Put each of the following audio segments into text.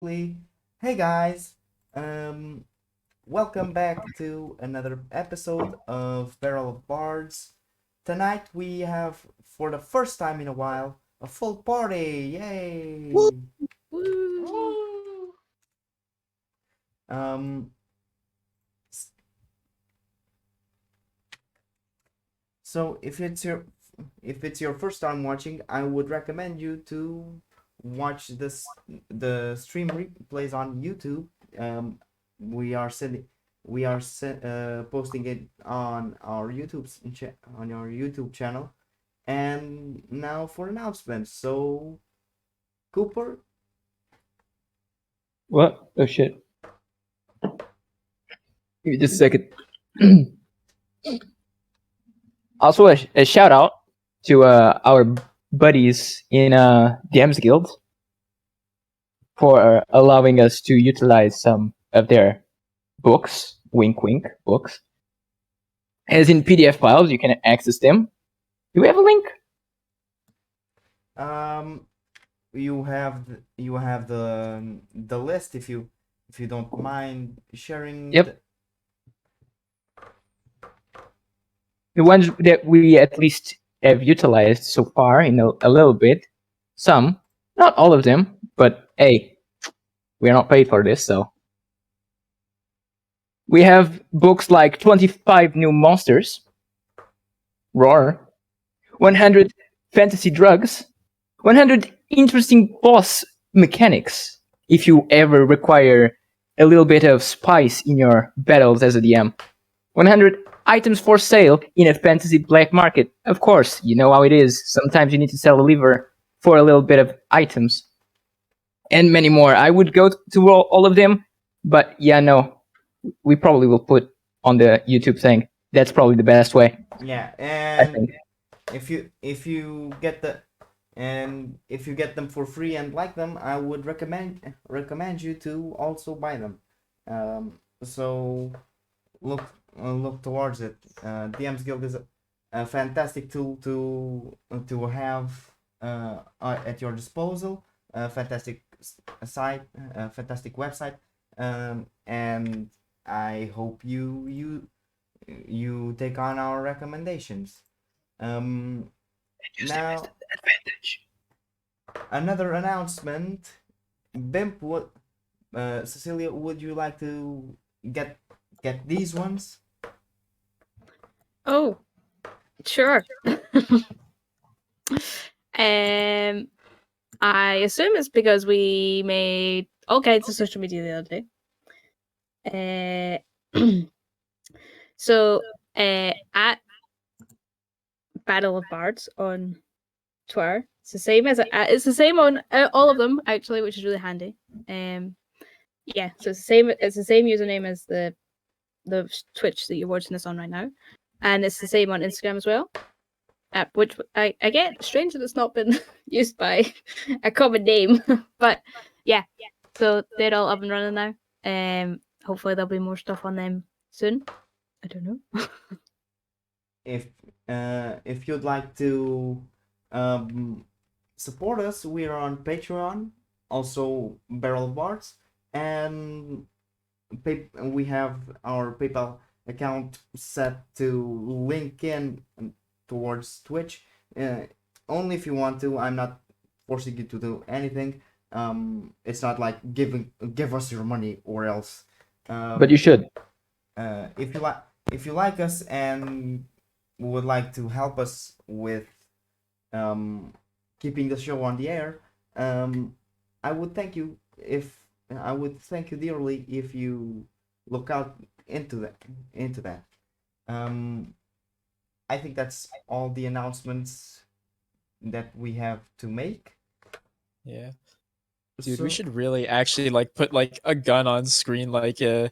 Hey guys, um, welcome back to another episode of Barrel of Bards. Tonight we have, for the first time in a while, a full party! Woo! Yay! Woo! Woo! Um, s- so if it's your first time watching, I would recommend you to watch the stream replays on YouTube. Um, we are sending posting it on our on our YouTube channel. And now for announcements. So Cooper, What? Oh shit. Give me just a second. Also, a shout out to our buddies in DM's Guild for allowing us to utilize some of their books, wink wink books, as in PDF files. You can access them. Do we have a link? um, you have the list if you don't mind sharing. Yep. The ones that we at least have utilized so far in a little bit. Some, not all of them, but hey, we're not paid for this, so. We have books like 25 New Monsters, Roar, 100 Fantasy Drugs, 100 Interesting Boss Mechanics, if you ever require a little bit of spice in your battles as a DM, 100 items for sale in a fantasy black market. Of course, you know how it is. Sometimes you need to sell a liver for a little bit of items. And many more. I would go to all of them, but yeah, no. We probably will put on the YouTube thing. That's probably the best way. Yeah, I and think. if you get them for free and like them, I would recommend you to also buy them. So look look towards it. DM's Guild is a fantastic tool to have at your disposal. A fantastic site, a fantastic website, and I hope you take on our recommendations. Now Advantage. another announcement. Bimp, Cecilia, would you like to get get these ones? Oh, sure. um, I assume it's because we made all kinds of social media the other day. So, at Battle of Bards on Twitter, it's the same as it's the same on all of them actually, which is really handy. Yeah, so it's the same. It's the same username as the Twitch that you're watching this on right now, and it's the same on Instagram as well. Which I get strange that it's not been used by a common name, but yeah. So they're all up and running now. Hopefully there'll be more stuff on them soon. I don't know. If you'd like to um, support us, we are on Patreon, also Barrel of Bards, and we have our PayPal account set to link in towards Twitch. Only if you want to. I'm not forcing you to do anything. It's not like give us your money or else. But you should. If you like us and would like to help us with um, keeping the show on the air, um, I would thank you if I would thank you dearly if you look out into that. Um, I think that's all the announcements that we have to make. Yeah. Dude, we So should really actually like put like a gun on screen like in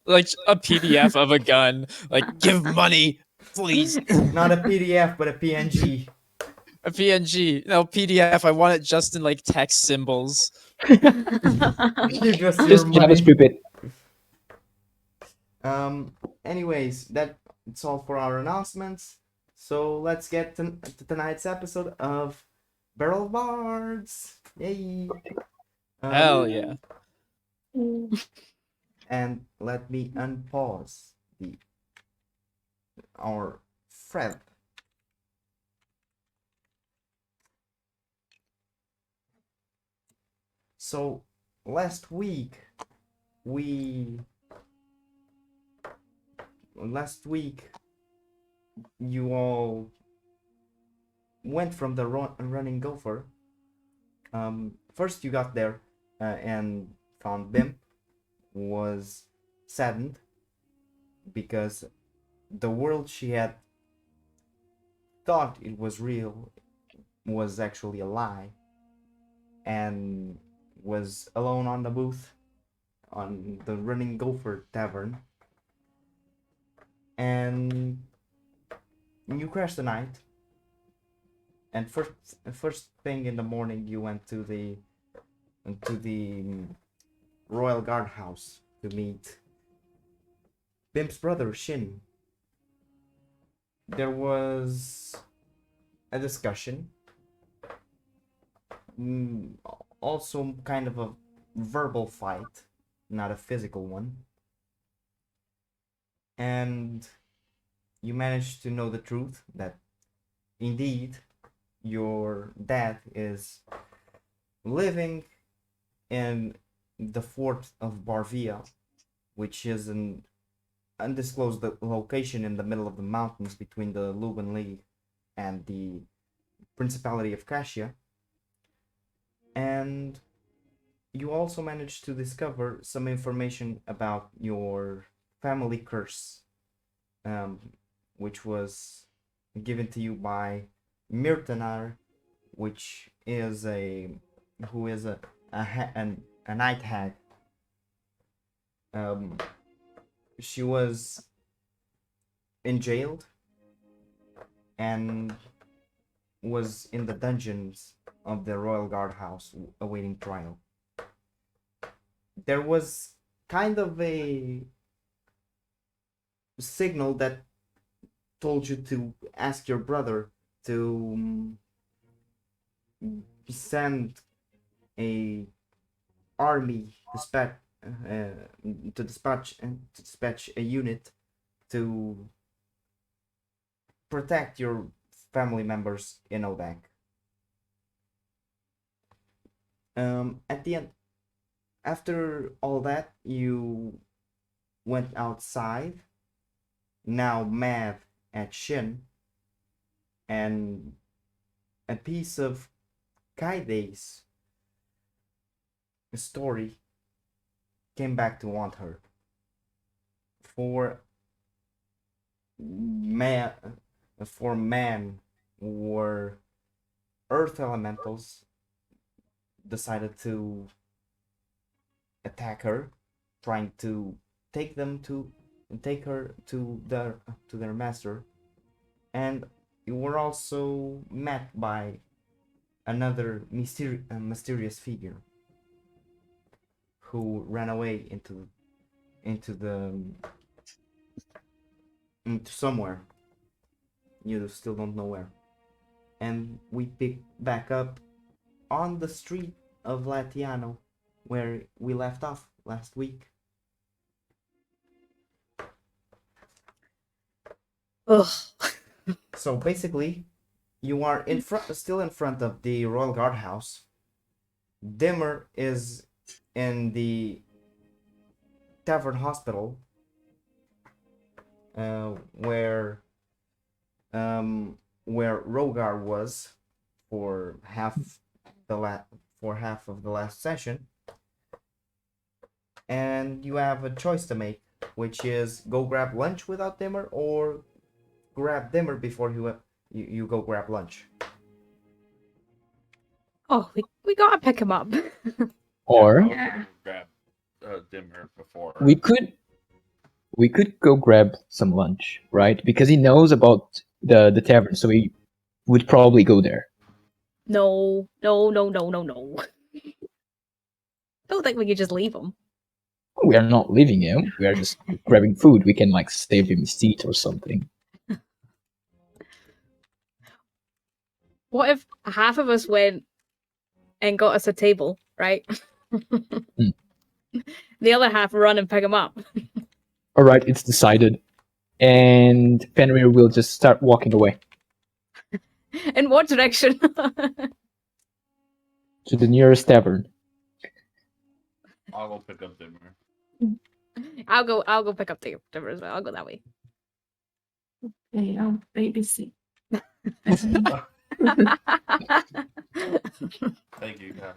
like a PDF of a gun. Like give money, please. not a PDF but a PNG. A PNG. No, PDF. I want it just in like text symbols. Give us your Just money. JavaScript it. Anyways, that's all for our announcements. So let's get to tonight's episode of Barrel of Bards. Yay! Hell yeah. And let me unpause our thread. So last week we you all went from the running gopher. First you got there and found Bim was saddened because the world she had thought it was real was actually a lie, and was alone on the booth on the running gopher tavern. And you crashed the night, and first thing in the morning you went to the royal guard house to meet Bim's brother Shin. There was a discussion, also kind of a verbal fight, not a physical one, and you managed to know the truth that indeed your dad is living in the fort of Barvia, which is an undisclosed location in the middle of the mountains between the Luban League and the Principality of Cassia. And you also managed to discover some information about your family curse, which was given to you by Mirtanar, which is a night hag. She was jailed and was in the dungeons of the Royal Guard House awaiting trial. There was kind of a signal that told you to ask your brother to send a army to dispatch a unit to protect your family members in Odak. At the end, after all that, you went outside, now mad at Shin, and a piece of Kaide's story came back to haunt her. For man or earth elementals decided to attack her, trying to take her to their master, and you were also met by another mysterious figure who ran away into somewhere. You still don't know where. And we pick back up on the street of Latiano, where we left off last week. Ugh. So basically, you are still in front of the Royal Guard house. Dimmer is in the Tavern Hospital, where Rogar was for half of the last session, and you have a choice to make, which is go grab lunch without Dimmer or grab Dimmer before you go grab lunch. Oh, we gotta pick him up. Or Yeah. Grab Dimmer before. we could go grab some lunch, right? Because he knows about the tavern, so he would probably go there. No. Don't think we could just leave him. We are not leaving him. We are just grabbing food. We can like save him his seat or something. What if half of us went and got us a table, right? The other half run and pick him up. All right, it's decided. And Fenrir will just start walking away In what direction? to the nearest tavern. I'll go pick up Dimmer. I'll go pick up the river as well. I'll go that way. Okay, I'll babysit. Thank you, guys.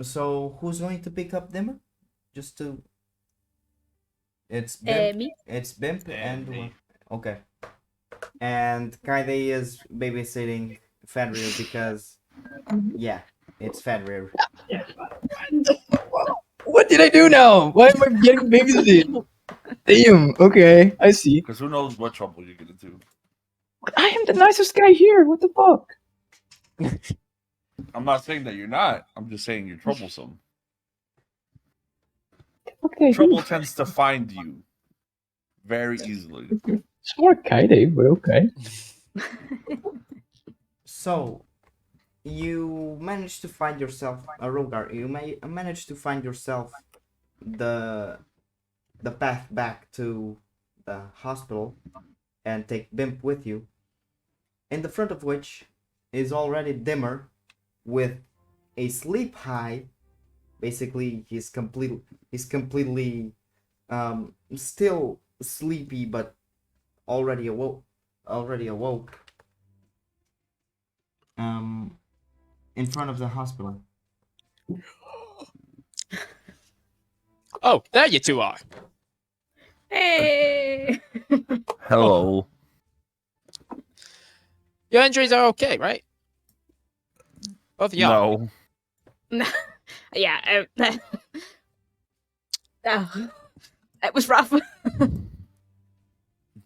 So who's going to pick up Dimmer? Just to. It's Bimp. Me. It's Bimp and me. okay. And Kaide is babysitting Fenrir because yeah, it's Fenrir. What did I do now? Why am I getting babysitted? Damn. Okay, I see. Because who knows what trouble you're gonna do. I am the nicest guy here. What the fuck? I'm not saying that you're not. I'm just saying you're troublesome. Okay. Trouble tends to find you very easily. It's more Kaide, but okay. So, you managed to find yourself, Rogar. You managed to find yourself the path back to the hospital, and take Bimp with you. In the front of which is already Dimmer, with a sleep high. Basically, he's completely still sleepy, but already awoke. In front of the hospital. Oh, there you two are. Hey. Hello. Your injuries are okay, right? Both of y'all. No. Yeah. Oh, it was rough.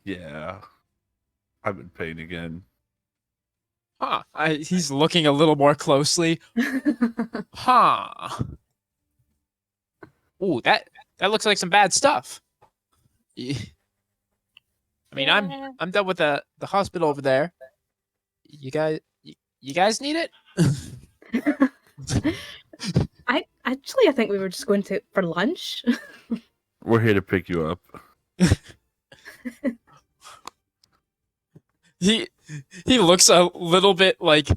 Yeah. I'm in pain again. Huh. He's looking a little more closely. Huh. Ooh, that looks like some bad stuff. I mean, Yeah. I'm done with the hospital over there. You guys need it? I think we were just going for lunch. We're here to pick you up. He looks a little bit like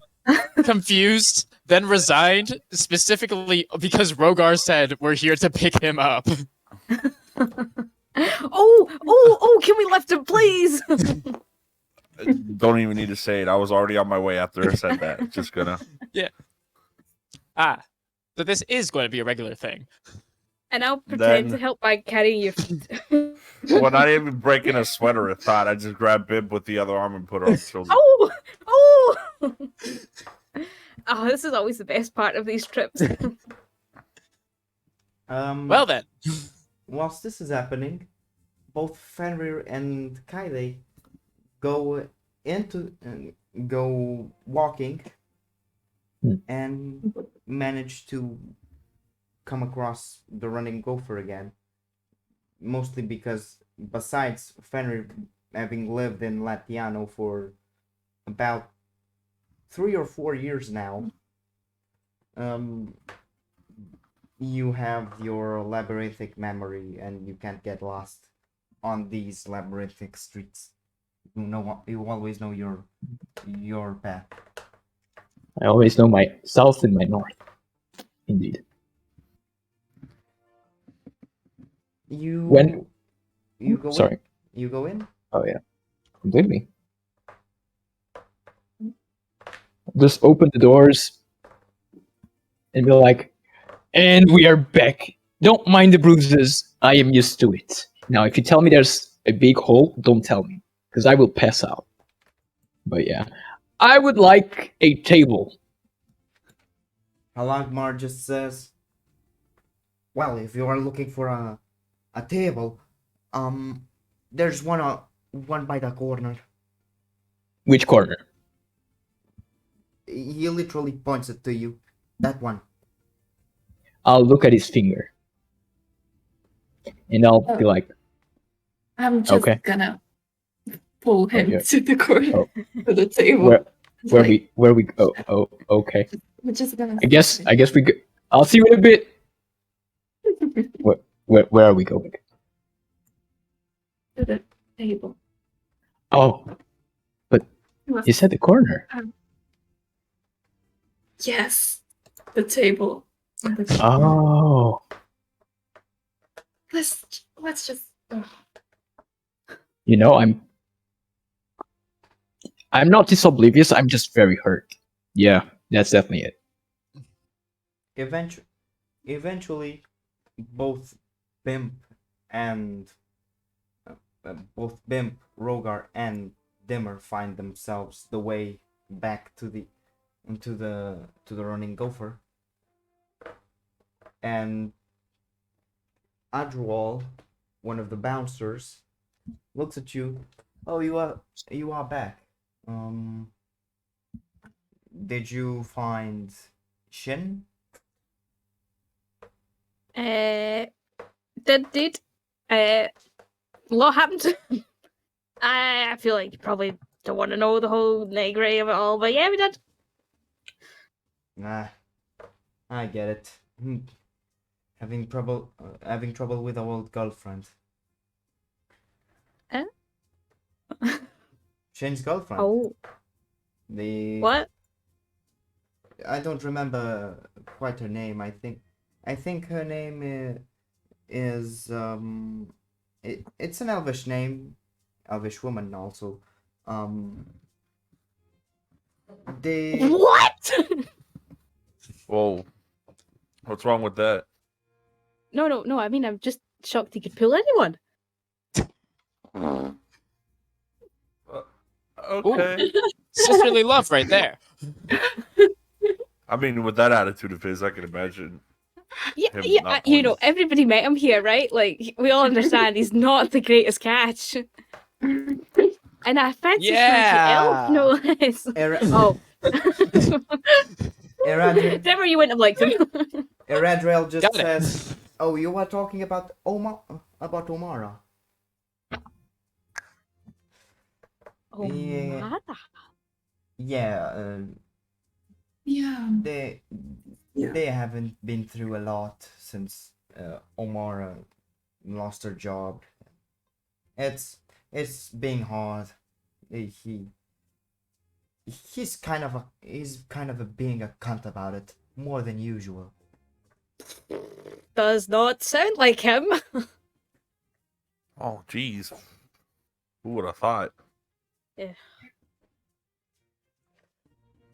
confused, then resigned, specifically because Rogar said we're here to pick him up. Oh, can we lift him, please? Don't even need to say it. I was already on my way after I said that. Just gonna. So this is going to be a regular thing. And I'll pretend Then- to help by carrying your feet. Well, not even breaking a sweater or thought. I just grabbed Bib with the other arm and put her on the shoulder. Oh! Oh, this is always the best part of these trips. Well then. Whilst this is happening, both Fenrir and Kaide go walking and manage to come across the running gopher again. Mostly because, besides Fenrir having lived in Latiano for about 3 or 4 years now, you have your labyrinthic memory and you can't get lost on these labyrinthic streets. You always know your path. I always know my south and my north. Indeed. You go Sorry. in. You go in. Oh yeah. Completely. Just open the doors and be like, and we are back. Don't mind the bruises. I am used to it. Now, if you tell me there's a big hole, don't tell me, because I will pass out. But yeah, I would like a table. Halagmar just says, "Well, if you are looking for a table, there's one by the corner." Which corner? He literally points it to you. That one. I'll look at his finger. And I'll be like, I'm just Okay. gonna pull him yeah. to the corner Oh. to the table. where Where we go? Oh, okay. We're just gonna. I guess we go. I'll see you in a bit. Where are we going? To the table. Oh, you said the corner. Yes, the table. Oh, Let's just. you know, I'm not just oblivious. I'm just very hurt. Yeah, that's definitely it. Eventually, both Bimp and both Bimp, Rogar, and Dimmer find themselves the way back to the running gopher, and Adrwal, one of the bouncers, looks at you. Oh, you are back. Did you find Shin? Did a lot happened. I feel like you probably don't want to know the whole nitty of it all, but yeah, we did. Nah, I get it. Having trouble with our old girlfriend. Shin's girlfriend. Oh, The what? I don't remember quite her name. I think her name is it's an Elvish name, Elvish woman also. They What? Whoa. What's wrong with that? No. I mean, I'm just shocked he could pull anyone. Okay. Sisterly love right there. I mean, with that attitude of his, I can imagine. Yeah, Him yeah. not You know, pulling. everybody met him here, right? Like, we all understand he's not the greatest catch. And a fancy schmancy elf, no less. Oh. Never you wouldn't have liked him. Eradriel just Got it. says, "Oh, you are talking about Omara." Oh, Yeah. Mara. Yeah, Yeah. they Yeah. they haven't been through a lot since Omara lost her job. It's being hard. He's kind of being a cunt about it more than usual. Does not sound like him. Oh, jeez. Who would have thought?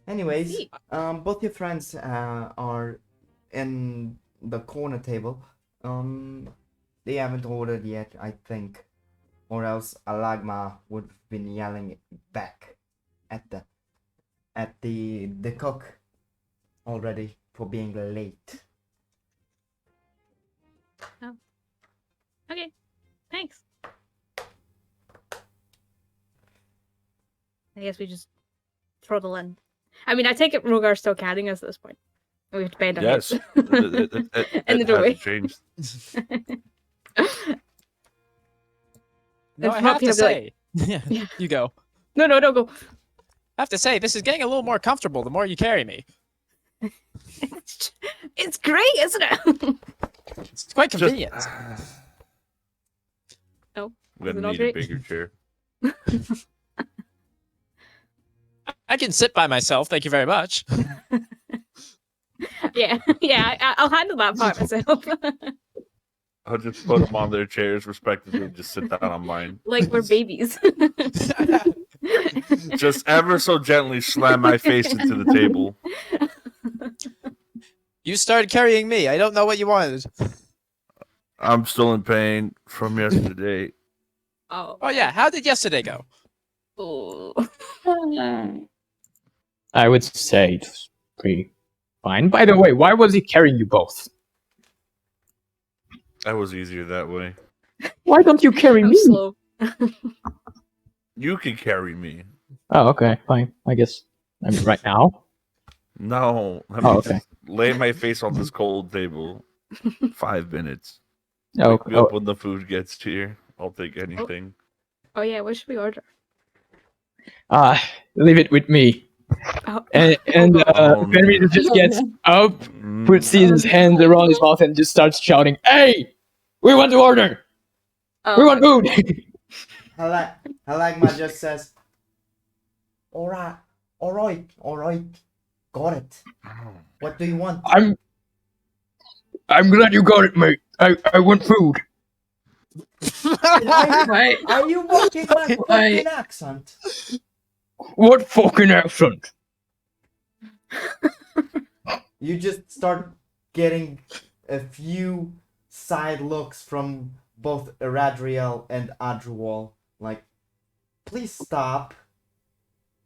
Anyways, See. both your friends are in the corner table. They haven't ordered yet, I think, or else Alagma would have been yelling back at the cook already for being late. Okay, thanks. I guess we just throttle in. I mean, I take it Rogar's still carrying us at this point. We have to bend our Yes. heads. It In the doorway. hasn't changed. No, It's I not have to gonna be say. like- Yeah, you go. No, don't go. I have to say, this is getting a little more comfortable the more you carry me. It's great, isn't it? It's quite convenient. Oh, I'm is it gonna not need a great? bigger chair. I can sit by myself, thank you very much. Yeah, I'll handle that part myself. I'll just put them on their chairs respectively. Just sit down on mine. Like we're babies. Just ever so gently slam my face into the table. You started carrying me. I don't know what you wanted. I'm still in pain from yesterday. Oh. Oh yeah, how did yesterday go? Oh. I would say it's pretty fine. By the way, why was he carrying you both? That was easier that way. Why don't you carry I'm me? slow. You can carry me. Oh, okay, fine. I guess I'm right now. No, let Oh, me okay. just lay my face on this cold table. 5 minutes. Oh, Wake me up when the food gets here. I'll take anything. Oh yeah, what should we order? leave it with me. Oh, And Oh, Fenrir just gets up, puts his hands around his mouth, and just starts shouting, "Hey, we want to order. oh, We want food." Halagma just says, alright, alright, got it. What do you want? I'm glad you got it, mate. I want food. Why? Are you mocking my Why? fucking accent? What fucking accent? You just start getting a few side looks from both Eradriel and Adrual. Like, please stop.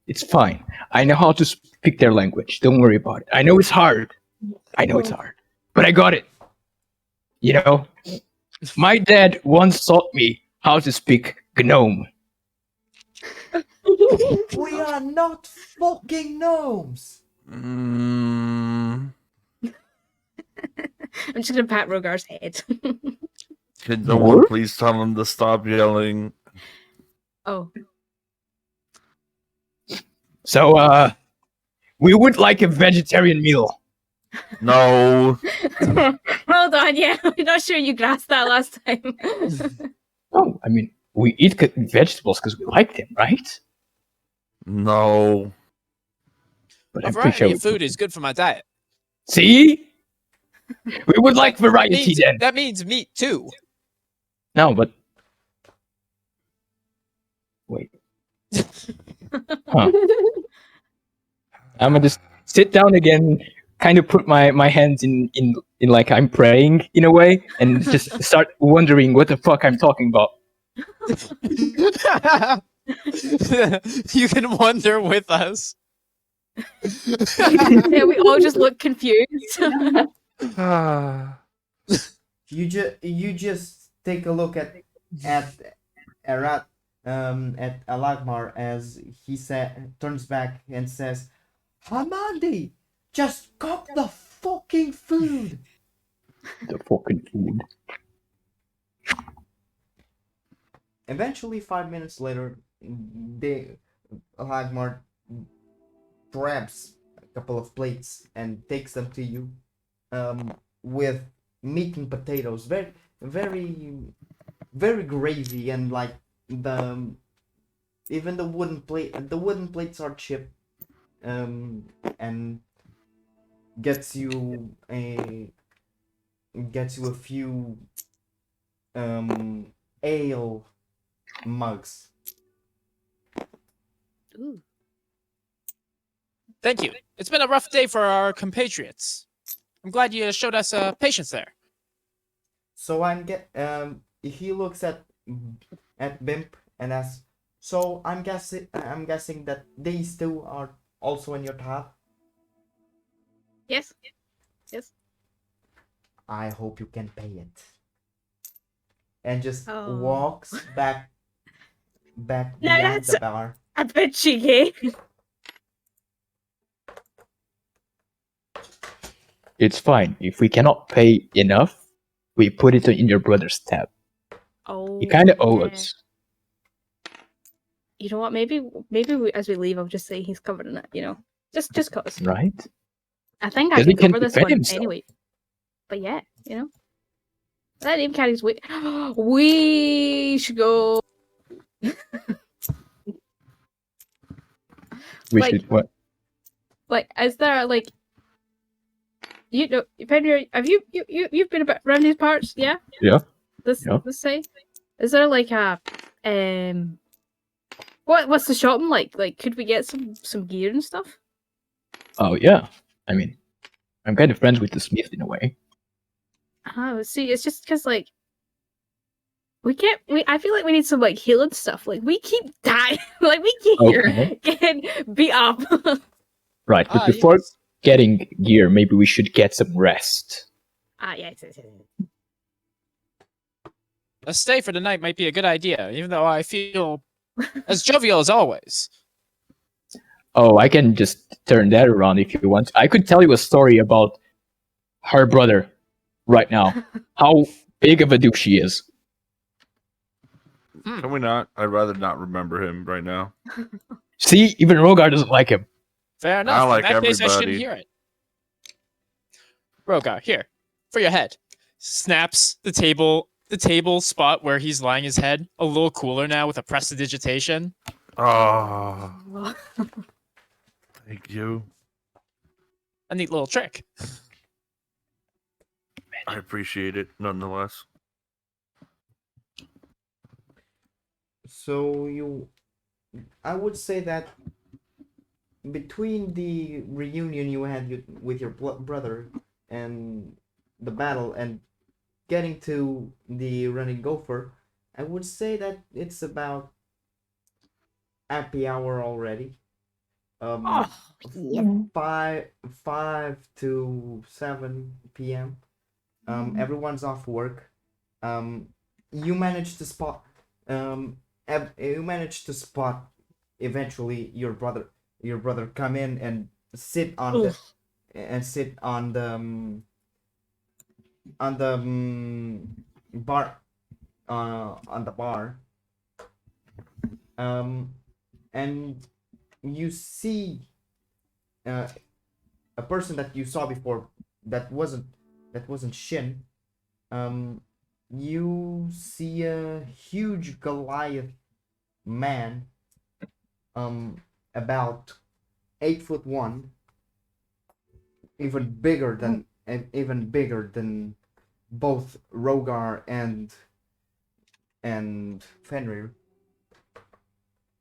It's fine. I know how to speak their language. Don't worry about it. I know it's hard. But I got it. You know, my dad once taught me how to speak gnome. We are not fucking gnomes. Mm, I'm just gonna pat Rogar's head. can someone please tell him to stop yelling? Oh, So, we would like a vegetarian meal. No. hold on. Yeah, I'm not sure you grasped that last time. Oh, I mean, we eat vegetables because we like them, right? No. But A I'm pretty variety sure of food is good for my diet. See? We would like variety then. That means meat too. No, but wait. Huh. I'm gonna just sit down again, kind of put my hands in like I'm praying in a way, and just start wondering what the fuck I'm talking about. You can wonder with us. Yeah, we all just look confused. You just take a look at Alagmar as he turns back and says, Hamandi, just cook the fucking food. The fucking food. Eventually, 5 minutes later, Alagmar grabs a couple of plates and takes them to you, with meat and potatoes, very, very, very gravy, and like even the wooden plates are chipped, and gets you a few ale mugs. Ooh. Thank you. It's been a rough day for our compatriots. I'm glad you showed us patience there. So he looks at Bimp and asks, so I'm guessing that these two are also in your tab. Yes. Yes. I hope you can pay it. And just Oh. walks back No, behind that's the bar. a bit cheeky. It's fine. If we cannot pay enough, we put it in your brother's tab. Oh. You kind of owe yeah. us. You know what? Maybe as we leave, I'll just say he's covered in it. You know, just cause. Right? I think I Because he can can cover this defend one himself. anyway. But yeah, you know, let him carry his weight. We should go. We Like- should what? Like, is there like, you know, Pedro, have you've been around these parts? Yeah. Yeah. Let's Yeah. say, is there like a what's the shopping like? Like, could we get some gear and stuff? Oh yeah. I mean, I'm kind of friends with the smith in a way. Oh, see, it's just because like we can't. I feel like we need some like healing stuff. Like we keep dying. Like we keep Okay. getting beat up. Right, but before Yes. getting gear, maybe we should get some rest. Yeah. A stay for the night might be a good idea, even though I feel as jovial as always. Oh, I can just turn that around if you want. I could tell you a story about her brother right now. How big of a douche she is. Can we not? I'd rather not remember him right now. See, even Rogar doesn't like him. Fair enough. like In that case, I shouldn't everybody. hear it. Rogar, here, for your head. Snaps the table spot where he's lying his head a little cooler now with a prestidigitation. Oh, thank you. A neat little trick. I appreciate it nonetheless. So I would say that between the reunion you had with your brother and the battle and getting to the running gopher, I would say that it's about happy hour already. Oh, yeah. 5 to 7 p.m. Everyone's off work. You managed to spot. You managed to spot eventually your brother come in and sit on the Oof. and sit on the bar on the bar. And you see a person that you saw before that wasn't Shin. You see a huge Goliath man, about 8'1", even bigger than both Rogar and Fenrir.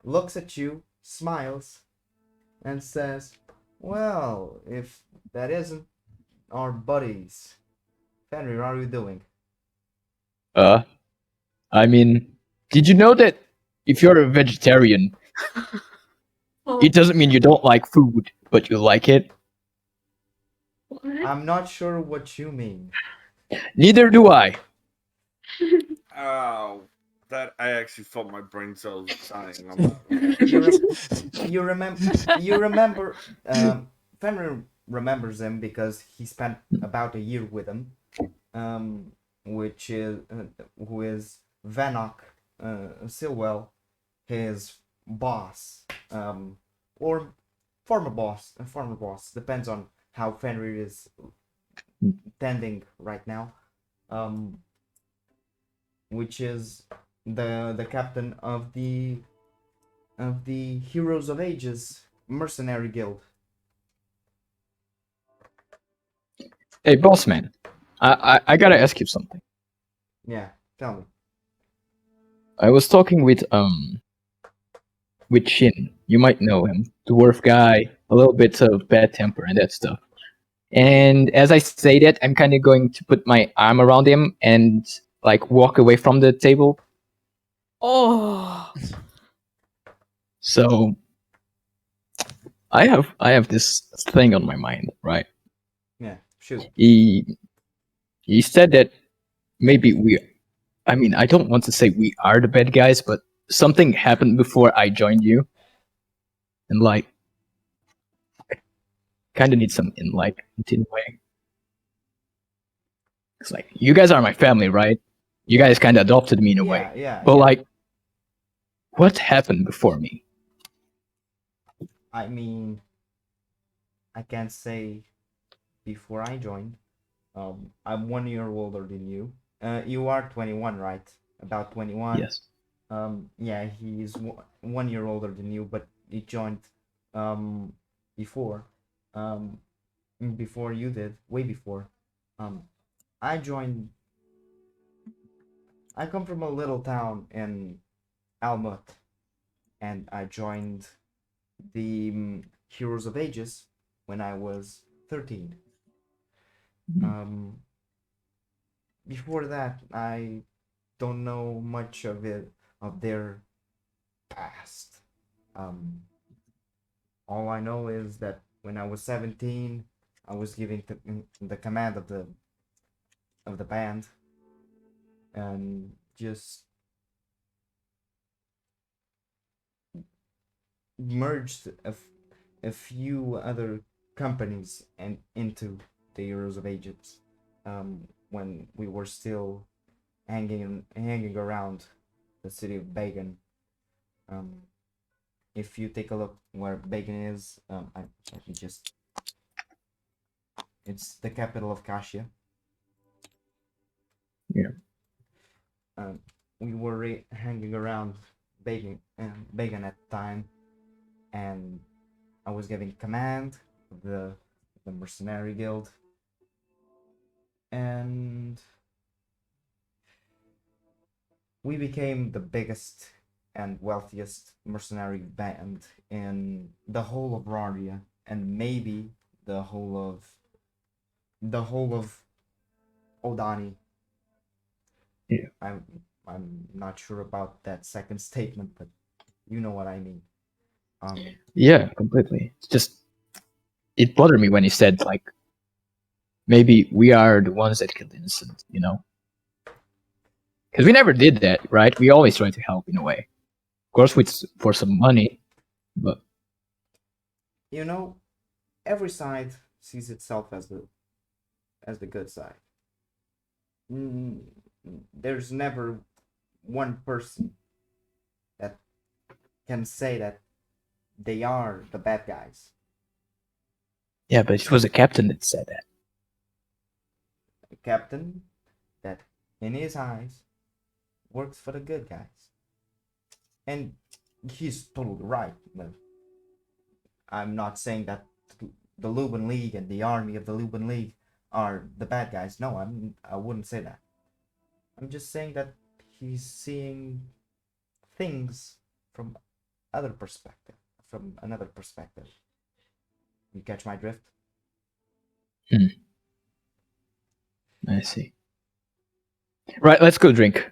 Looks at you, smiles, and says, "Well, if that isn't our buddies, Fenrir, how are you doing?" I mean, did you know that if you're a vegetarian, Oh, it doesn't mean you don't like food, but you like it? what? I'm not sure what you mean. Neither do I. Oh, that I actually felt my brain cells dying. I'm not You remember Fenrir remembers him because he spent about a year with him, which is who is Vanok Silwell, his boss, or former boss, depends on how Fenrir is tending right now, which is the captain of the Heroes of Ages mercenary guild. Hey, boss man, I gotta ask you something. Yeah, tell me. I was talking with Shin. You might know him, dwarf guy, a little bit of bad temper and that stuff. And as I say that, I'm kind of going to put my arm around him and like walk away from the table. Oh. So I have this thing on my mind, right? Yeah, shoot. He said that maybe I mean, I don't want to say we are the bad guys, but something happened before I joined you. And like kind of need some enlightenment in a way. It's like you guys are my family, right? You guys kind of adopted me in a way. Yeah. But like, what happened before me? I mean, I can't say before I joined. I'm 1 year older than you. You are 21, right? About 21. Yes. Yeah, he's 1 year older than you, but he joined before. Before you did, way before. I joined. I come from a little town in Almut, and I joined the Heroes of Ages when I was 13. Before that, I don't know much of their past. All I know is that when I was 17, I was given the command of the band, and just merged a few other companies and into the Heroes of Ages, when we were still hanging around the city of Bagan. if you take a look where Bacon is, let me just. It's the capital of Kashia. Yeah. We were hanging around Bacon at the time, and I was giving command of the mercenary guild, and we became the biggest and wealthiest mercenary band in the whole of Raria, and maybe the whole of Odani. Yeah. I'm not sure about that second statement, but you know what I mean. Yeah, completely. It's just it bothered me when he said like maybe we are the ones that killed innocent, you know? Because we never did that, right? We always try to help in a way. Of course, for some money, but You know, every side sees itself as the good side. There's never one person that can say that they are the bad guys. yeah, but it was the captain that said that. A captain that, in his eyes, works for the good guys. And he's totally right. I'm not saying that the Lubin League and the army of the Lubin League are the bad guys. No, I wouldn't say that. I'm just saying that he's seeing things from another perspective. You catch my drift? I see. Right, let's go drink.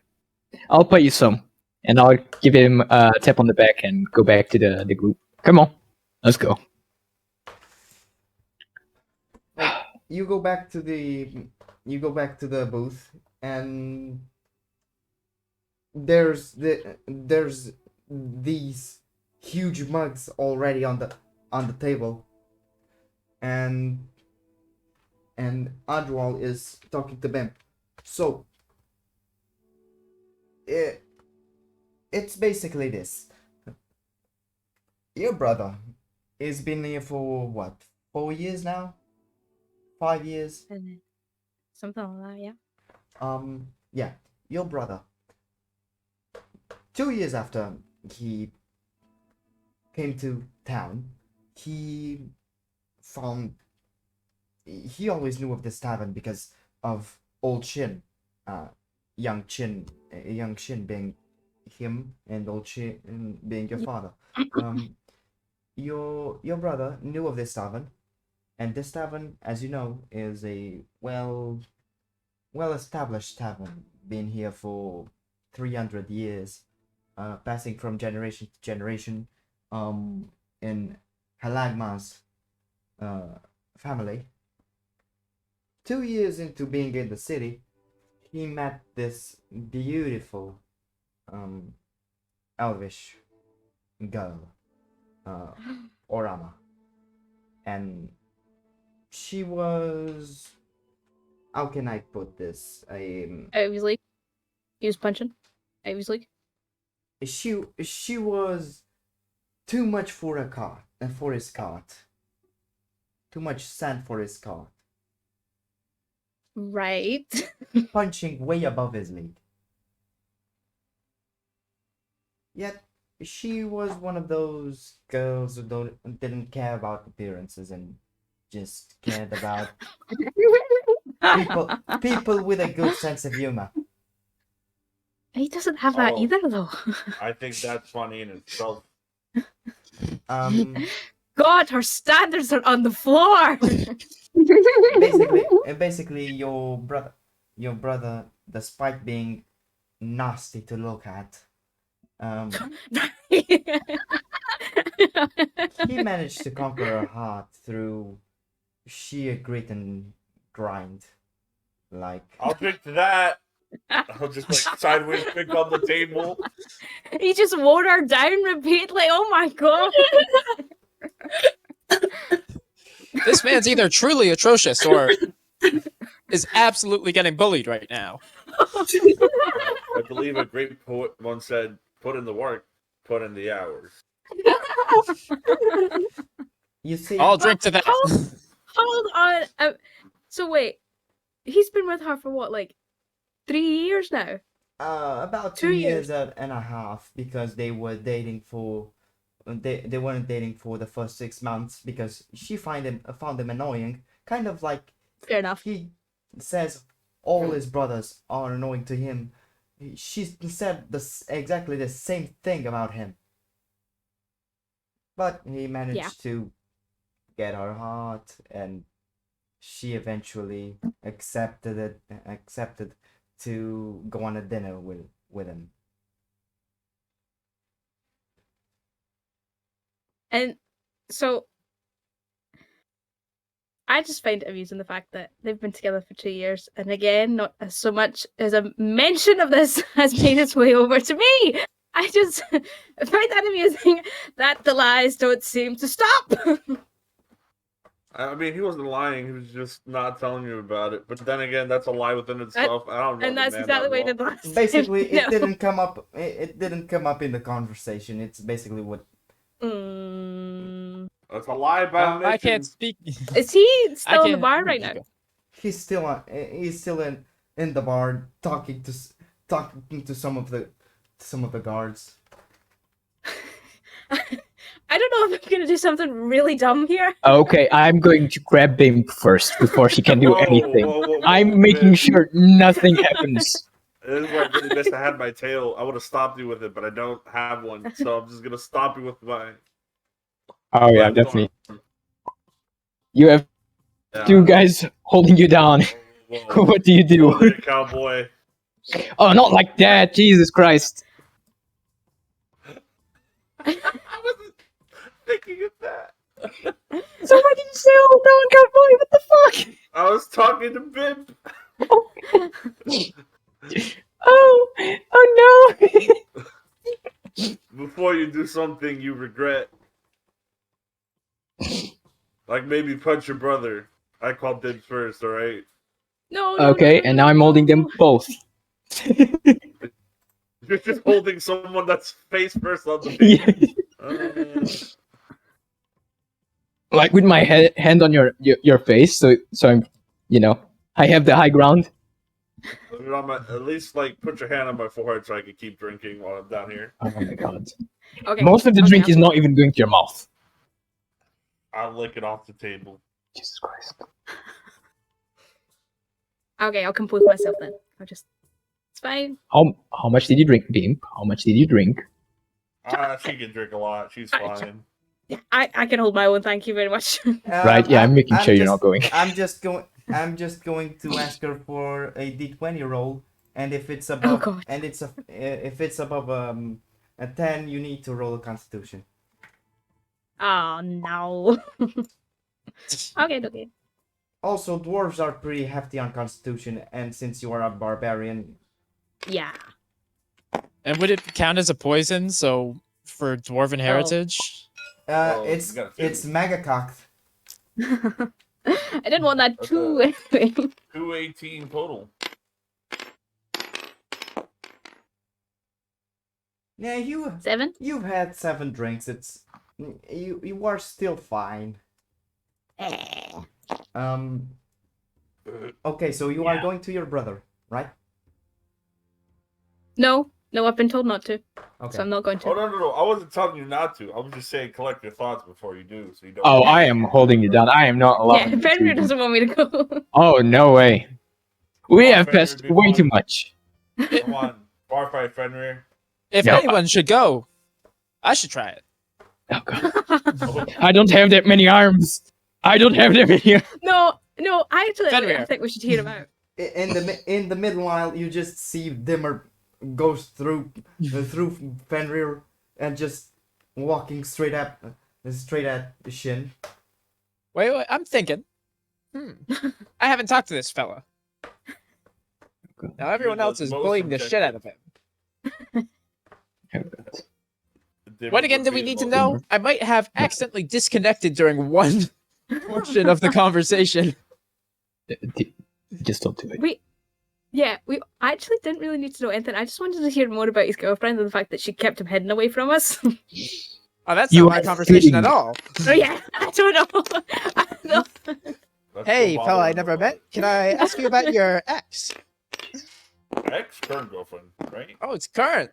I'll pay you some, and I'll give him a tap on the back and go back to the group. Come on, let's go. You go back to the booth, and there's these huge mugs already on the table, and Adwal is talking to them. So it's basically this. Your brother has been here for what, 4 years now? 5 years? Something like that, yeah. Yeah, your brother. 2 years after he came to town, he always knew of this tavern because of old Shin, young Shin being him, and old Shin being your father. Your brother knew of this tavern, and this tavern, as you know, is a well established tavern, been here for 300 years, passing from generation to generation, in Halagma's family. 2 years into being in the city, he met this beautiful elvish girl, Orama, and she was, how can I put this? Obviously, he was punching. Obviously, She was too much for a cart and for his cart. Too much sand for his cart. right. Punching way above his league. Yet she was one of those girls who didn't care about appearances and just cared about people with a good sense of humor. He doesn't have that Oh. either, though. I think that's funny in itself. God, her standards are on the floor. basically your brother, despite being nasty to look at, he managed to conquer her heart through sheer grit and grind. Like, I'll drink to that. I'll just like sideways drink on the table. He just wore her down repeatedly. Oh my god. This man's either truly atrocious or is absolutely getting bullied right now. I believe a great poet once said, "Put in the work, put in the hours." You see, I'll drink to that. Hold on. So wait, he's been with her for what, like 3 years now? about 2 2 years. years and a half, because they were dating for they weren't dating for the first 6 months because she found him annoying, kind of like Fair enough. he says all his brothers are annoying to him. She said exactly the same thing about him, but he managed to get her heart, and she eventually accepted to go on a dinner with him. And so I just find it amusing the fact that they've been together for 2 years, and again, not as so much as a mention of this has made its way over to me. I just find that amusing that the lies don't seem to stop. I mean, he wasn't lying. He was just not telling you about it. But then again, that's a lie within itself. I don't know. And the that's man exactly that what well. it was. Basically, it No. didn't come up. It didn't come up in the conversation. It's basically what. That's a lie by omission. I can't speak. Is he still in the can't- bar right now? He's still in the bar talking to some of the guards. I don't know if I'm gonna do something really dumb here. Okay, I'm going to grab Bimp first before she can do Whoa, anything. whoa, I'm making man. sure nothing happens. This is where I really wish I had my tail. I would have stopped you with it, but I don't have one. So I'm just going to stop you with mine. Oh yeah, Left definitely. arm. You have Yeah. 2 guys holding you down. Whoa. What do you do? Whoa there, cowboy. Oh, not like that! Jesus Christ! I wasn't thinking of that. Somebody say, "Oh, down, cowboy!" What the fuck? I was talking to Bib. Oh no! Before you do something you regret. Like maybe punch your brother. I called dibs first, alright? No. Okay, and now I'm holding them both. You're just holding someone that's face first on the Yeah. beat. Like with my hand on your face, so I'm, I have the high ground. At least like put your hand on my forehead so I can keep drinking while I'm down here. Oh my god! Okay. Most of the Okay, drink I'll- is not even going to your mouth. I'll lick it off the table. Jesus Christ! Okay, I'll compose myself then. It's fine. How much did you drink, Bimp? How much did you drink? She can drink a lot. She's fine. Yeah, I can hold my own. Thank you very much. Right? Yeah, I'm making sure you're not going. I'm just going to ask her for a D20 roll, and if it's above, God. and if it's above a 10, you need to roll a Constitution. Oh no. Okay. Also, dwarves are pretty hefty on Constitution, and since you are a barbarian, Yeah. And would it count as a poison? So for dwarven heritage? Oh, it's you got it's mega cocked. I didn't want that That's too. Anyway. 218 total. Yeah, 7. you've had 7 drinks. You are still fine. Okay, so you are going to your brother, right? No, I've been told not to, Okay. so I'm not going to. Oh no! I wasn't telling you not to. I was just saying collect your thoughts before you do, so you don't. Oh, I am holding you down. I am not allowed. Yeah, Fenrir doesn't want me to go. Oh no way! We Come on, have Fenrir, passed do way one. too much. Come on, bar fight, Fenrir. If No, anyone should go, I should try it. Oh god! I don't have that many arms. I don't have that many. No, actually, I Fenrir. think we should hear him out. In the meanwhile, you just see Dimmer goes through Fenrir and just walking straight at Shin. Wait, I'm thinking. I haven't talked to this fella. Now everyone You're else the is most bullying the shit out of him. What again do we need to know? I might have accidentally disconnected during one portion of the conversation. Just don't do it. We actually didn't really need to know anything. I just wanted to hear more about his girlfriend and the fact that she kept him hidden away from us. Oh, that's You not my are conversation at fitting. all. Oh yeah, I don't know. I don't know. Let's Hey, go fella, bother I him never about met. Can I ask you about your ex? it. Ex-current girlfriend, right? Oh, it's current.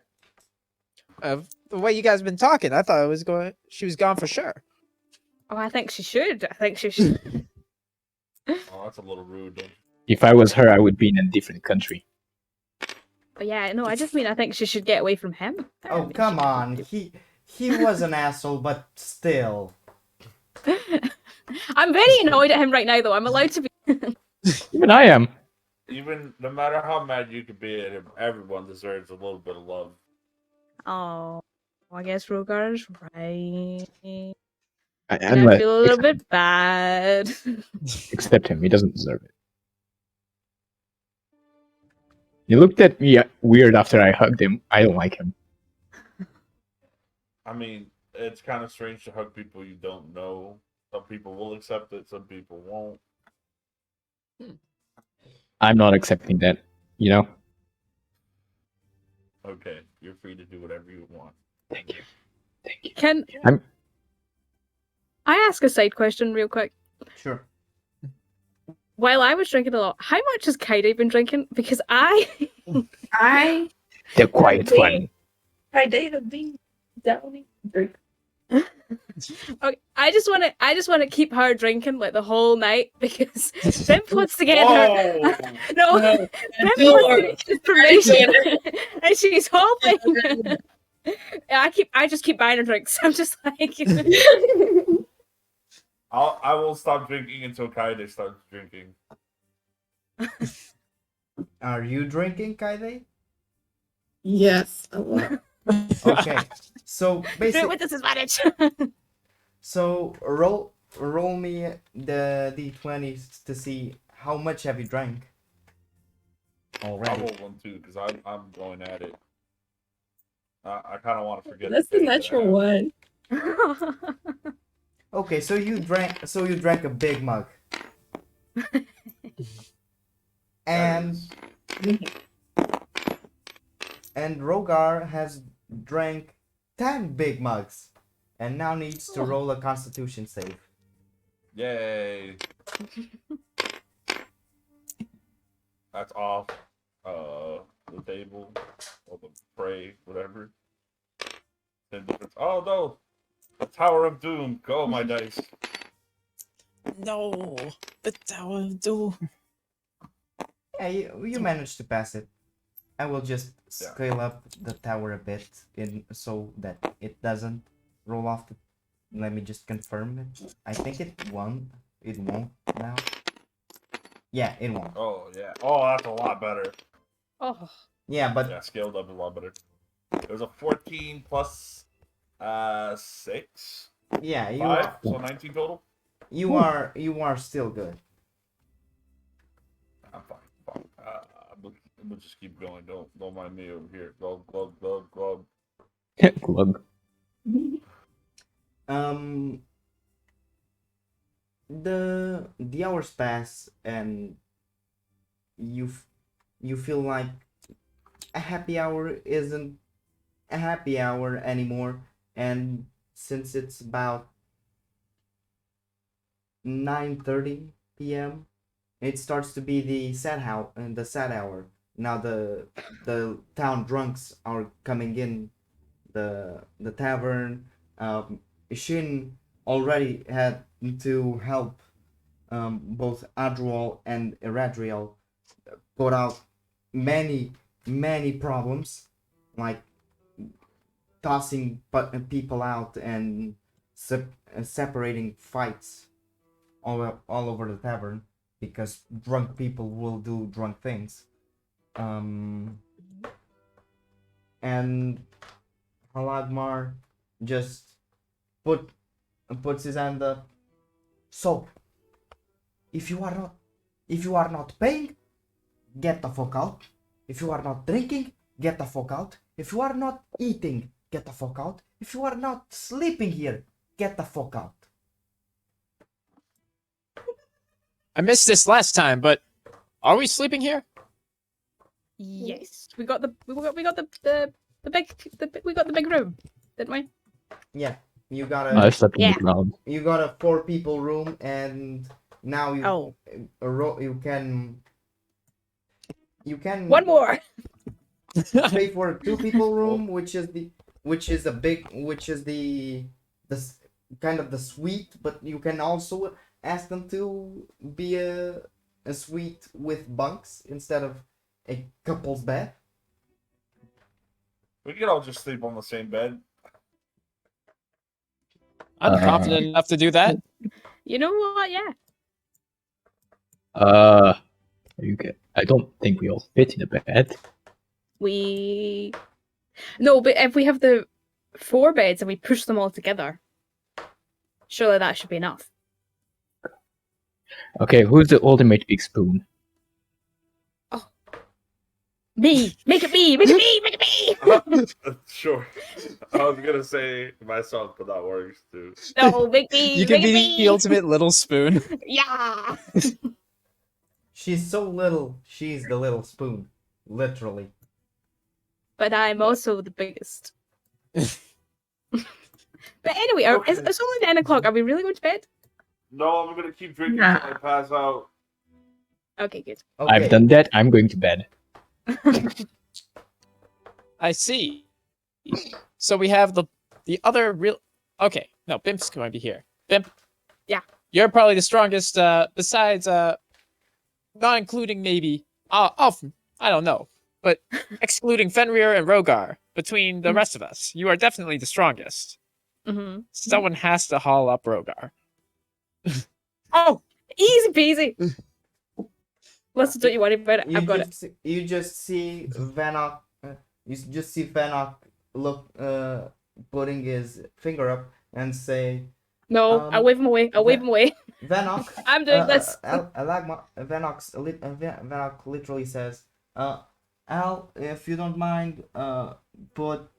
The way you guys been talking, I thought it was going. She was gone for sure. Oh, I think she should. I think she should. Oh, that's a little rude. Don't you? If I was her, I would be in a different country. But yeah, no, I just mean I think she should get away from him. I Oh, mean, come she- on. He was an asshole, but still. I'm very annoyed at him right now, though. I'm allowed to be. Even I am. Even no matter how mad you could be at him, everyone deserves a little bit of love. Oh, I guess Rogar's right. And I Unless, feel a little bit bad. except him. He doesn't deserve it. He looked at me weird after I hugged him. I don't like him. I mean, it's kind of strange to hug people you don't know. Some people will accept it, some people won't. I'm not accepting that. You know? Okay, you're free to do whatever you want. Thank you. Thank you. Can I'm- I ask a side question real quick? Sure. While I was drinking a lot, how much has Kaide been drinking? Because I I The quiet one. have been downing drink. okay, I just want to keep her drinking like the whole night because Tim puts together. Whoa! No, No, Tim puts together information, and she's hoping. I just keep buying her drinks. I'm just like. I will stop drinking until Kaide starts drinking. Are you drinking, Kaide? Yes, a lot. Okay. So Do it basically, with disadvantage. so roll me the d20s to see how much have you drank I'll already. roll one too because I'm going at it. I kind of want to forget. That's the things that I natural have. one. Okay, so you drank a big mug. That And is- and Rogar has drank 10 big mugs and now needs to roll a constitution save. Yay! That's off. The table or the prey, whatever. Oh no! The Tower of Doom. Go, my dice. No, the Tower of Doom. Yeah, you managed to pass it. I will just Yeah. scale up the tower a bit so that it doesn't roll off. Let me just confirm it. I think it won't. It won't now. Yeah, it won't. Oh yeah. Oh, that's a lot better. Oh, Yeah, but Yeah, scaled up a lot better. It was a 14 plus 6, yeah, 5, so 19 total. you are still good. I'm fine. We'll just keep going. Don't mind me over here. Glug. Glug. The hours pass and you feel like a happy hour isn't a happy hour anymore, and since it's about 9:30 p.m. it starts to be the sad hour. Now the town drunks are coming in the tavern. Shin already had to help both Adrual and Eradriel put out many problems, like tossing people out and separating fights all over the tavern because drunk people will do drunk things. And Halagmar just puts his hand up. So, if you are not paying, get the fuck out. If you are not drinking, get the fuck out. If you are not eating, get the fuck out. If you are not sleeping here, get the fuck out. I missed this last time, but are we sleeping here? yes. We got the big room, didn't we? Yeah, You got I a slept on Yeah. the ground. 4 people room, and now you Oh. you can One more. pay for a 2 people room, which is the kind of the suite, but you can also ask them to be a suite with bunks instead of a couple's bed. We could all just sleep on the same bed. I'm confident enough to do that. You know what? Yeah. I don't think we all fit in a bed. No, but if we have the 4 beds and we push them all together, surely that should be enough. Okay, who's the ultimate big spoon? Me! Make it me! Make it me! Make it me! Sure. I was gonna say myself, but that works too. No, make me! You make can it be me! the ultimate little spoon. Yeah! She's so little, she's the little spoon, literally. But I'm also the biggest. But anyway, Okay. it's only 9 o'clock. Are we really going to bed? No, I'm gonna keep drinking until I pass out. Okay, good. Okay. I've done that. I'm going to bed. I see. So we have the other real. Okay, no, Bimp's going to be here. Bimp. Yeah. You're probably the strongest. Besides, not including maybe. I don't know, but excluding Fenrir and Rogar, between the rest of us, you are definitely the strongest. Mm-hmm. Someone has to haul up Rogar. Oh, easy peasy. Listen, don't you worry about it. I've got it. You just see Vanok. You just see Vanok look, putting his finger up and say, No, I'll wave him away. I'll wave him away. "Vanok." I'm doing this. Vanok literally says, "Al, if you don't mind, put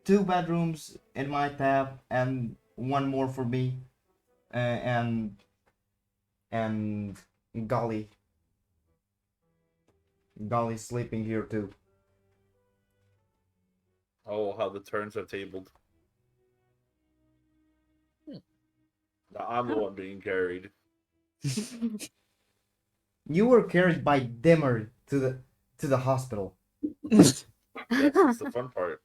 2 bedrooms in my tab and 1 more for me, and Golly." Golly's sleeping here too. Oh, how the turns are tabled. Now I'm the one being carried. You were carried by Dimmer to the hospital. Yes, that's the fun part.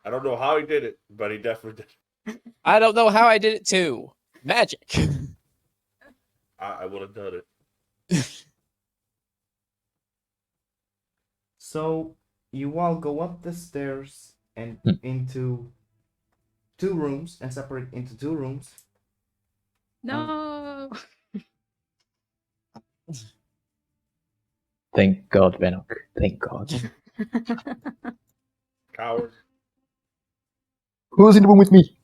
I don't know how he did it, but he definitely did. I don't know how I did it too. Magic. I would have done it. So you all go up the stairs and into 2 rooms and separate into 2 rooms. No. Thank God, Venok. Thank God. Coward. Who's in the room with me?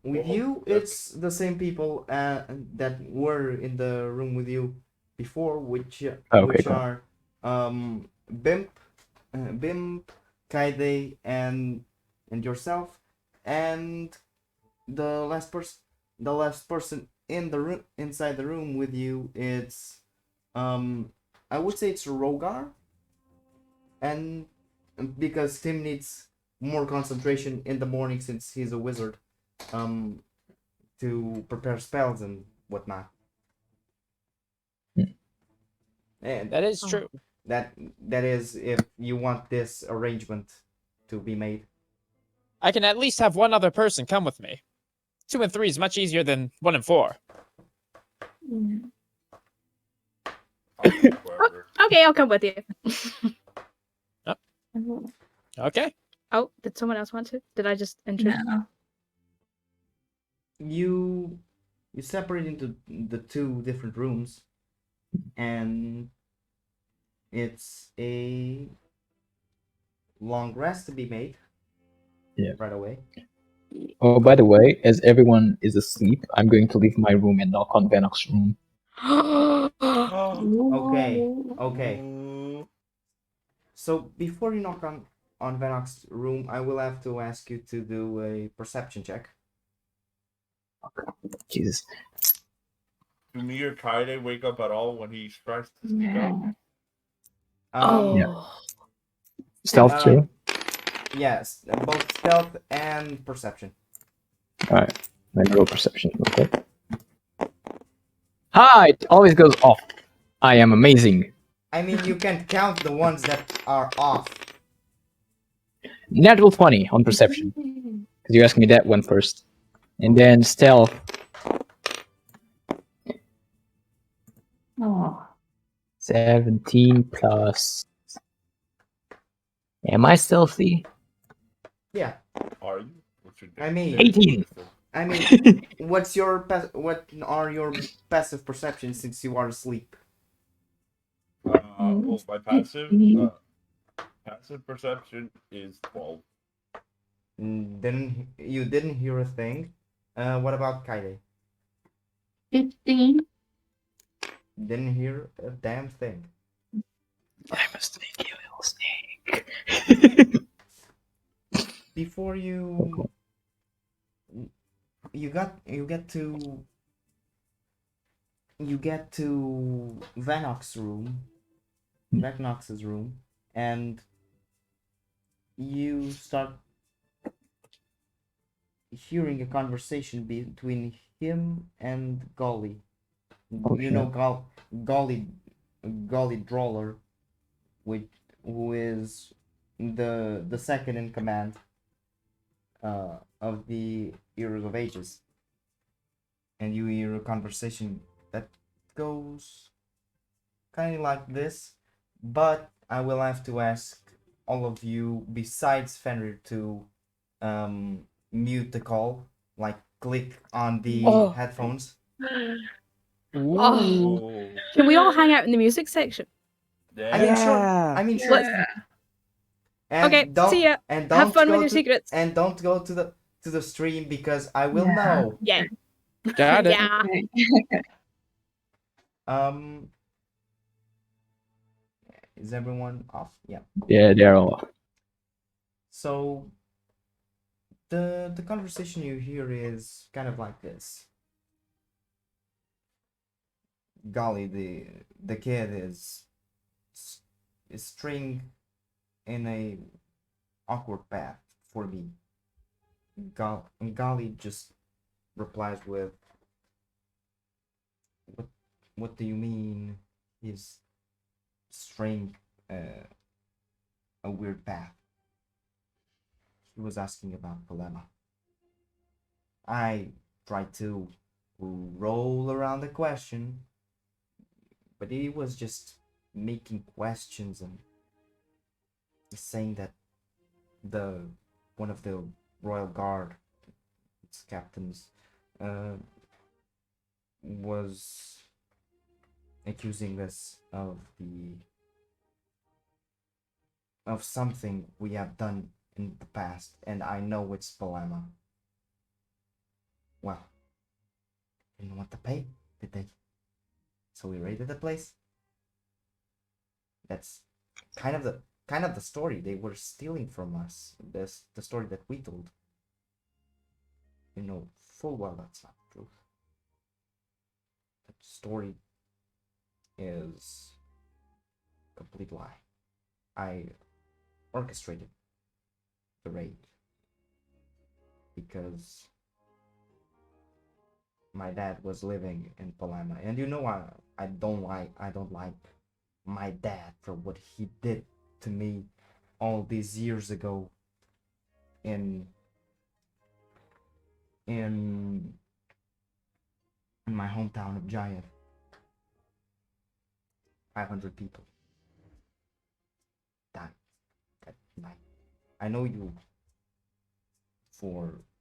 With you, it's the same people that were in the room with you before, which cool. are Bimp, Kaide, and yourself, and the last person in the room, inside the room with you, it's I would say it's Rogar, and because Tim needs more concentration in the morning since he's a wizard, to prepare spells and whatnot. And That is true. that is if you want this arrangement to be made. I can at least have one other person come with me. 2 and 3 is much easier than 1 and 4. Okay, I'll come with you. Okay. Oh, did someone else want to? Did I just intrude? No. You separate into the 2 different rooms, and it's a long rest to be made. Yeah. Right away. Oh, by the way, as everyone is asleep, I'm going to leave my room and knock on Venok's room. Okay. So before you knock on Vanok's room, I will have to ask you to do a perception check. Jesus. Do me or Kaide wake up at all when he tries to speak up? No. Oh. Stealth too. Yes, both stealth and perception. Alright. My roll perception. Okay. Hi! It always goes off. I am amazing. I mean, you can count the ones that are off. Natural 20 on perception. Because you asked me that one first. And then stealth. Oh. 17 plus. Am I stealthy? Yeah. Are you? What's your I mean- 18. I mean, what are your passive perceptions since you are asleep? Well, my passive perception is 12. You didn't hear a thing. What about Kaide? 15. Didn't hear a damn thing. I'm a sneaky little snake. Before you get to Vanox's room, and you start hearing a conversation between him and Golly. Oh, You know Golly Droller, who is the second in command of the Heroes of Ages. And you hear a conversation that goes kind of like this, but I will have to ask all of you, besides Fenrir, to mute the call, like click on the Oh. headphones. Oh. Oh. Can we all hang out in the music section? I mean, sure. Yeah. I mean, sure. And Okay, don't, see ya. And don't Have fun go with your to, secrets. And don't go to the stream because I will Yeah. know. Yeah. Got it. Yeah. Is everyone off? Yeah. Yeah, they're all. So the conversation you hear is kind of like this. Golly, the kid is straying in a awkward path for me. Golly just replies with, what do you mean he's straying a weird path? He was asking about Polema. I tried to roll around the question, but he was just making questions and saying that one of the royal guard, its captains, was accusing us of something we have done in the past, and I know it's Polema. Well, didn't want to pay, did they? So we raided the place. That's kind of the story they were stealing from us. The story that we told. You know full well that's not true. That story is a complete lie. I orchestrated the raid because my dad was living in Palama, and you know I don't like my dad for what he did to me all these years ago in my hometown of Jaya. 500 people died that night. I know you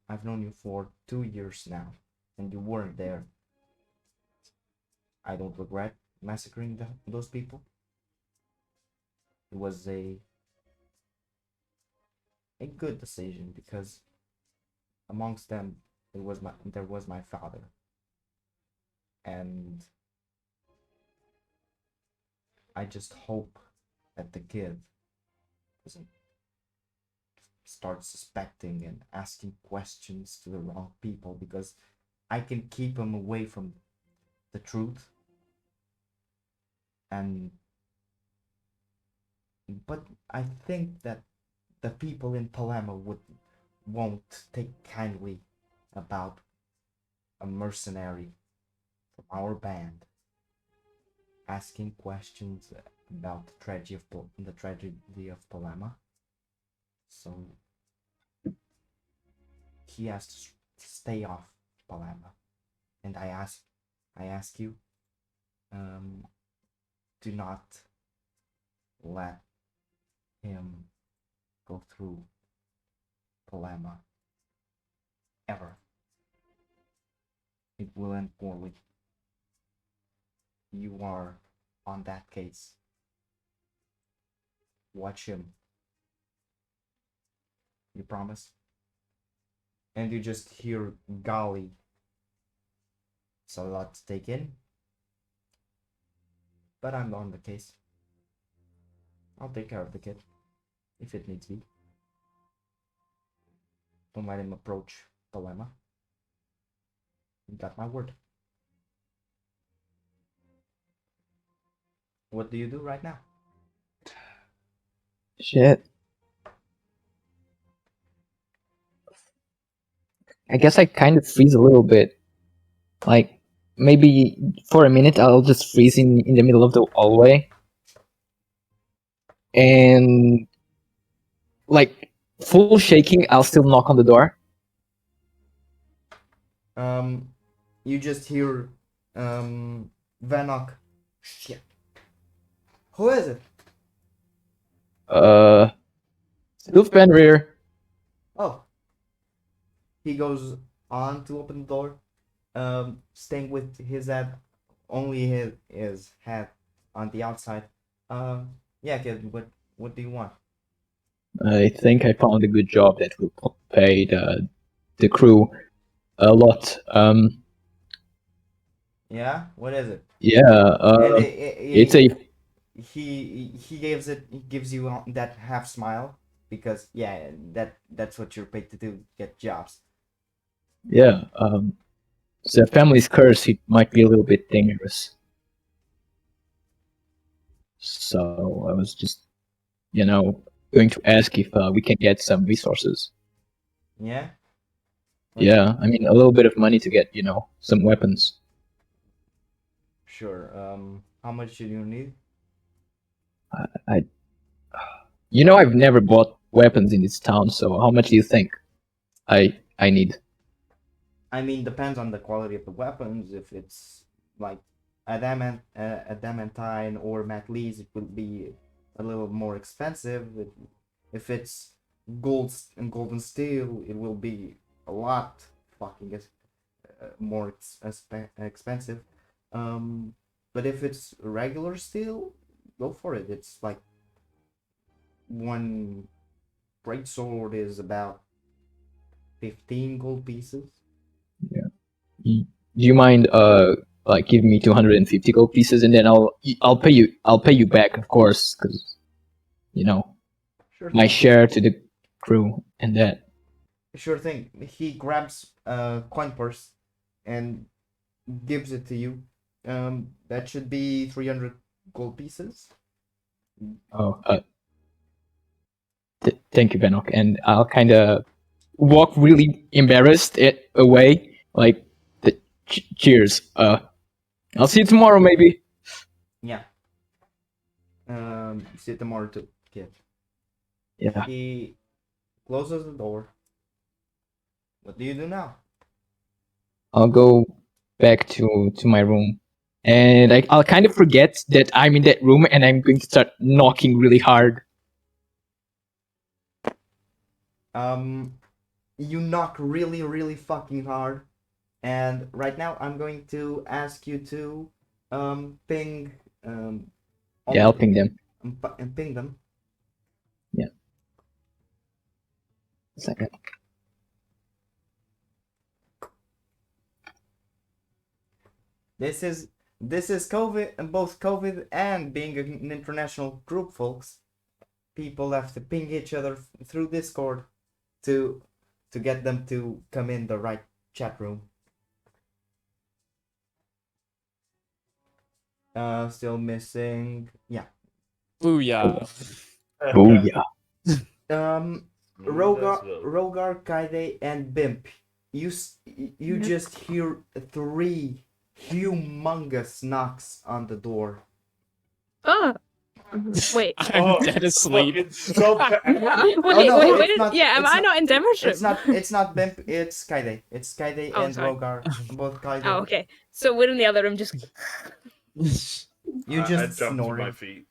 I've known you for 2 years now, and you weren't there. I don't regret massacring those people. It was a good decision because amongst them there was my father, and I just hope that the kid doesn't start suspecting and asking questions to the wrong people, because I can keep him away from the truth. But I think that the people in Palermo won't take kindly about a mercenary from our band asking questions about the tragedy of Palermo. So he has to stay off Palermo, and I ask you, do not let him go through Palermo ever. It will end poorly. You are on that case. Watch him. You promise? And you just hear golly. It's a lot to take in. But I'm on the case. I'll take care of the kid. If it needs be. Don't let him approach Dilemma. You got my word. What do you do right now? Shit. I guess I kind of freeze a little bit. Like, maybe for a minute I'll just freeze in the middle of the hallway. And, like, full shaking, I'll still knock on the door. You just hear, Vanok. Shit. Who is it? Still Fenrir. Oh. He goes on to open the door, staying with his head, only his head on the outside. Yeah, kid, what do you want? I think I found a good job that will pay the crew a lot. Yeah, what is it? Yeah, And it's a he gives you that half smile because yeah, that's what you're paid to do, get jobs. yeah. It's a family's curse. It might be a little bit dangerous. So I was just, going to ask if we can get some resources. Yeah. Yeah, I mean a little bit of money to get, some weapons. Sure. How much do you need? I've never bought weapons in this town, so how much do you think I need? I mean, depends on the quality of the weapons. If it's like adamantine or matlese, it will be a little more expensive. If it's gold and steel, it will be a lot fucking more expensive. But if it's regular steel, go for it. It's like one great sword is about 15 gold pieces. Do you mind like giving me 250 gold pieces, and then I'll pay you back, of course, because Sure my thing. share to the crew and that. Sure thing. He grabs a coin purse and gives it to you. That should be 300 gold pieces. Oh, thank you, Benok, and I'll kind of walk really embarrassed away, like cheers. I'll see you tomorrow, maybe. Yeah. See you tomorrow too, kid. Yeah. He closes the door. What do you do now? I'll go back to my room, and I'll kind of forget that I'm in that room, and I'm going to start knocking really hard. You knock really, really fucking hard, and right now I'm going to ask you to ping Yeah, I'll ping them. and ping them. Yeah. A second. This is COVID, and both COVID and being an international group, folks. People have to ping each other through Discord to get them to come in the right chat room. Still missing. Yeah. Booyah. Booyah. Rogar, Kaide, and Bimp. You Yep. just hear 3 humongous knocks on the door. Oh, wait. I'm dead asleep. Fucking so bad. Wait, no, wait, it's wait. not- Yeah, am it's I not- not in Demership? It's not Bimp. It's Kaide. It's Kaide Oh, and sorry. Rogar. Both Kaide. Oh, okay. So we're in the other room, just You I just jumped to my snoring. feet.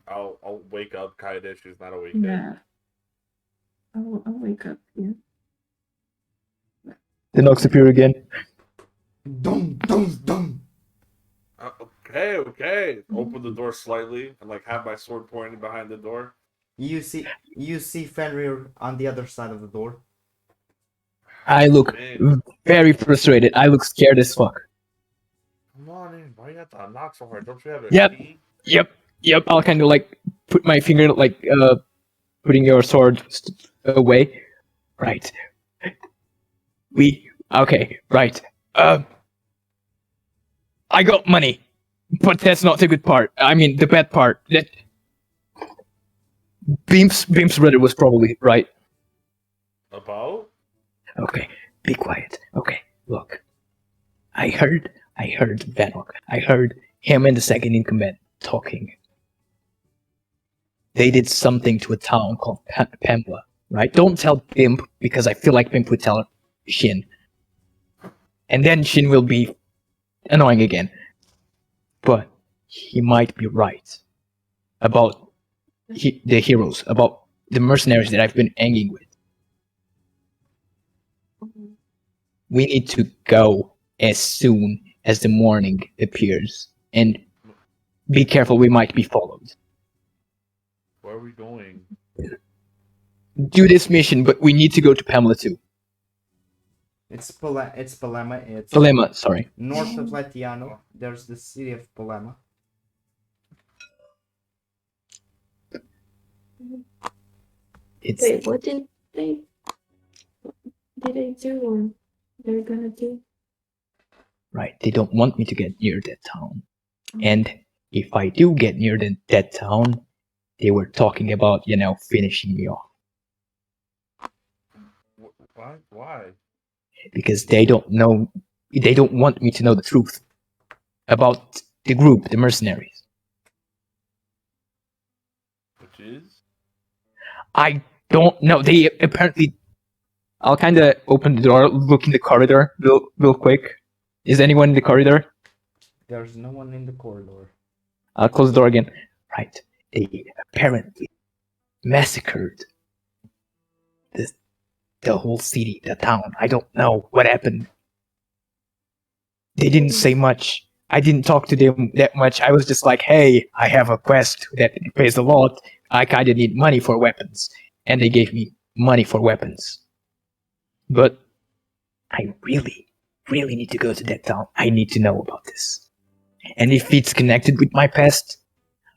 I'll wake up Kaide. She's not awake yet. Yeah. I'll wake up. Yeah. The knocks appear again. Dum dum dum. Okay. Open the door slightly and like have my sword pointed behind the door. You see Fenrir on the other side of the door. I look Man, very frustrated. I look scared as fuck. come on in. Why you have to knock so hard? Don't you have a Yep. key? Yep. I'll kind of like put my finger like putting your sword away. Right. Okay. Right. I got money, but that's not the good part. I mean, the bad part. That Beam's brother was probably right. About? Okay, be quiet. Okay, look. I heard Vanok. I heard him and the second in command talking. They did something to a town called Pamela, right? Don't tell Pimp, because I feel like Pimp would tell Shin. And then Shin will be annoying again. But he might be right about the heroes, about the mercenaries that I've been hanging with. We need to go as soon as the morning appears. And be careful, we might be followed. Where are we going? Do this mission, but we need to go to Pamela too. It's Palema. It's Palema, sorry. north of Latiano. There's the city of Palema. It's Wait, what did they do or they're gonna do? right. They don't want me to get near that town. And if I do get near that town, they were talking about, finishing me off. Why? Because they don't want me to know the truth about the group, the mercenaries. Which is? I don't know. They apparently. I'll kind of open the door, look in the corridor real quick. Is anyone in the corridor? There's no one in the corridor. I'll close the door again. Right. They apparently massacred the whole city, the town. I don't know what happened. They didn't say much. I didn't talk to them that much. I was just like, hey, I have a quest that pays a lot. I kind of need money for weapons. And they gave me money for weapons. But I really, really need to go to that town. I need to know about this. And if it's connected with my past,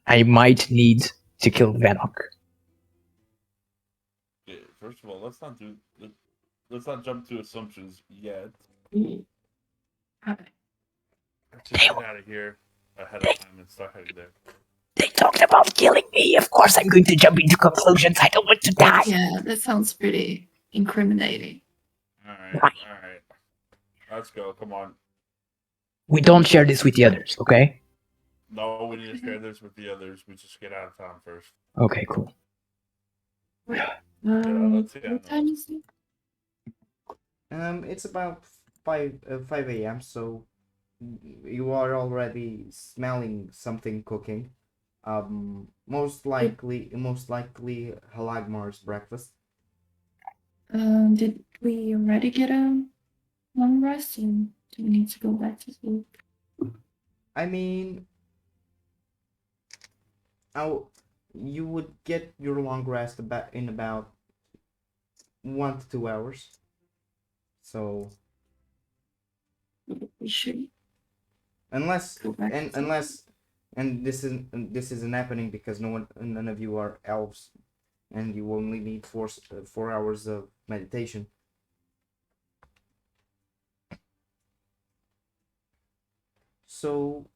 I might need to kill Vanok. Okay, first of all, let's not jump to assumptions yet. Let's just get out of here ahead of time and start heading there. They talked about killing me. Of course I'm going to jump into conclusions. I don't want to die. Yeah, that sounds pretty incriminating. Alright. Let's go, come on. We don't share this with the others, okay? No, we need to share this with the others. We just get out of town first. Okay, cool. let's see. What time is it? It's about 5 a.m. So you are already smelling something cooking. Most likely Halagmar's breakfast. Did we already get a long rest and do we need to go back to sleep? I mean, you would get your long rest in about 1 to 2 hours. So We should unless go back. this isn't happening because none of you are elves, and you only need 4 hours of meditation. So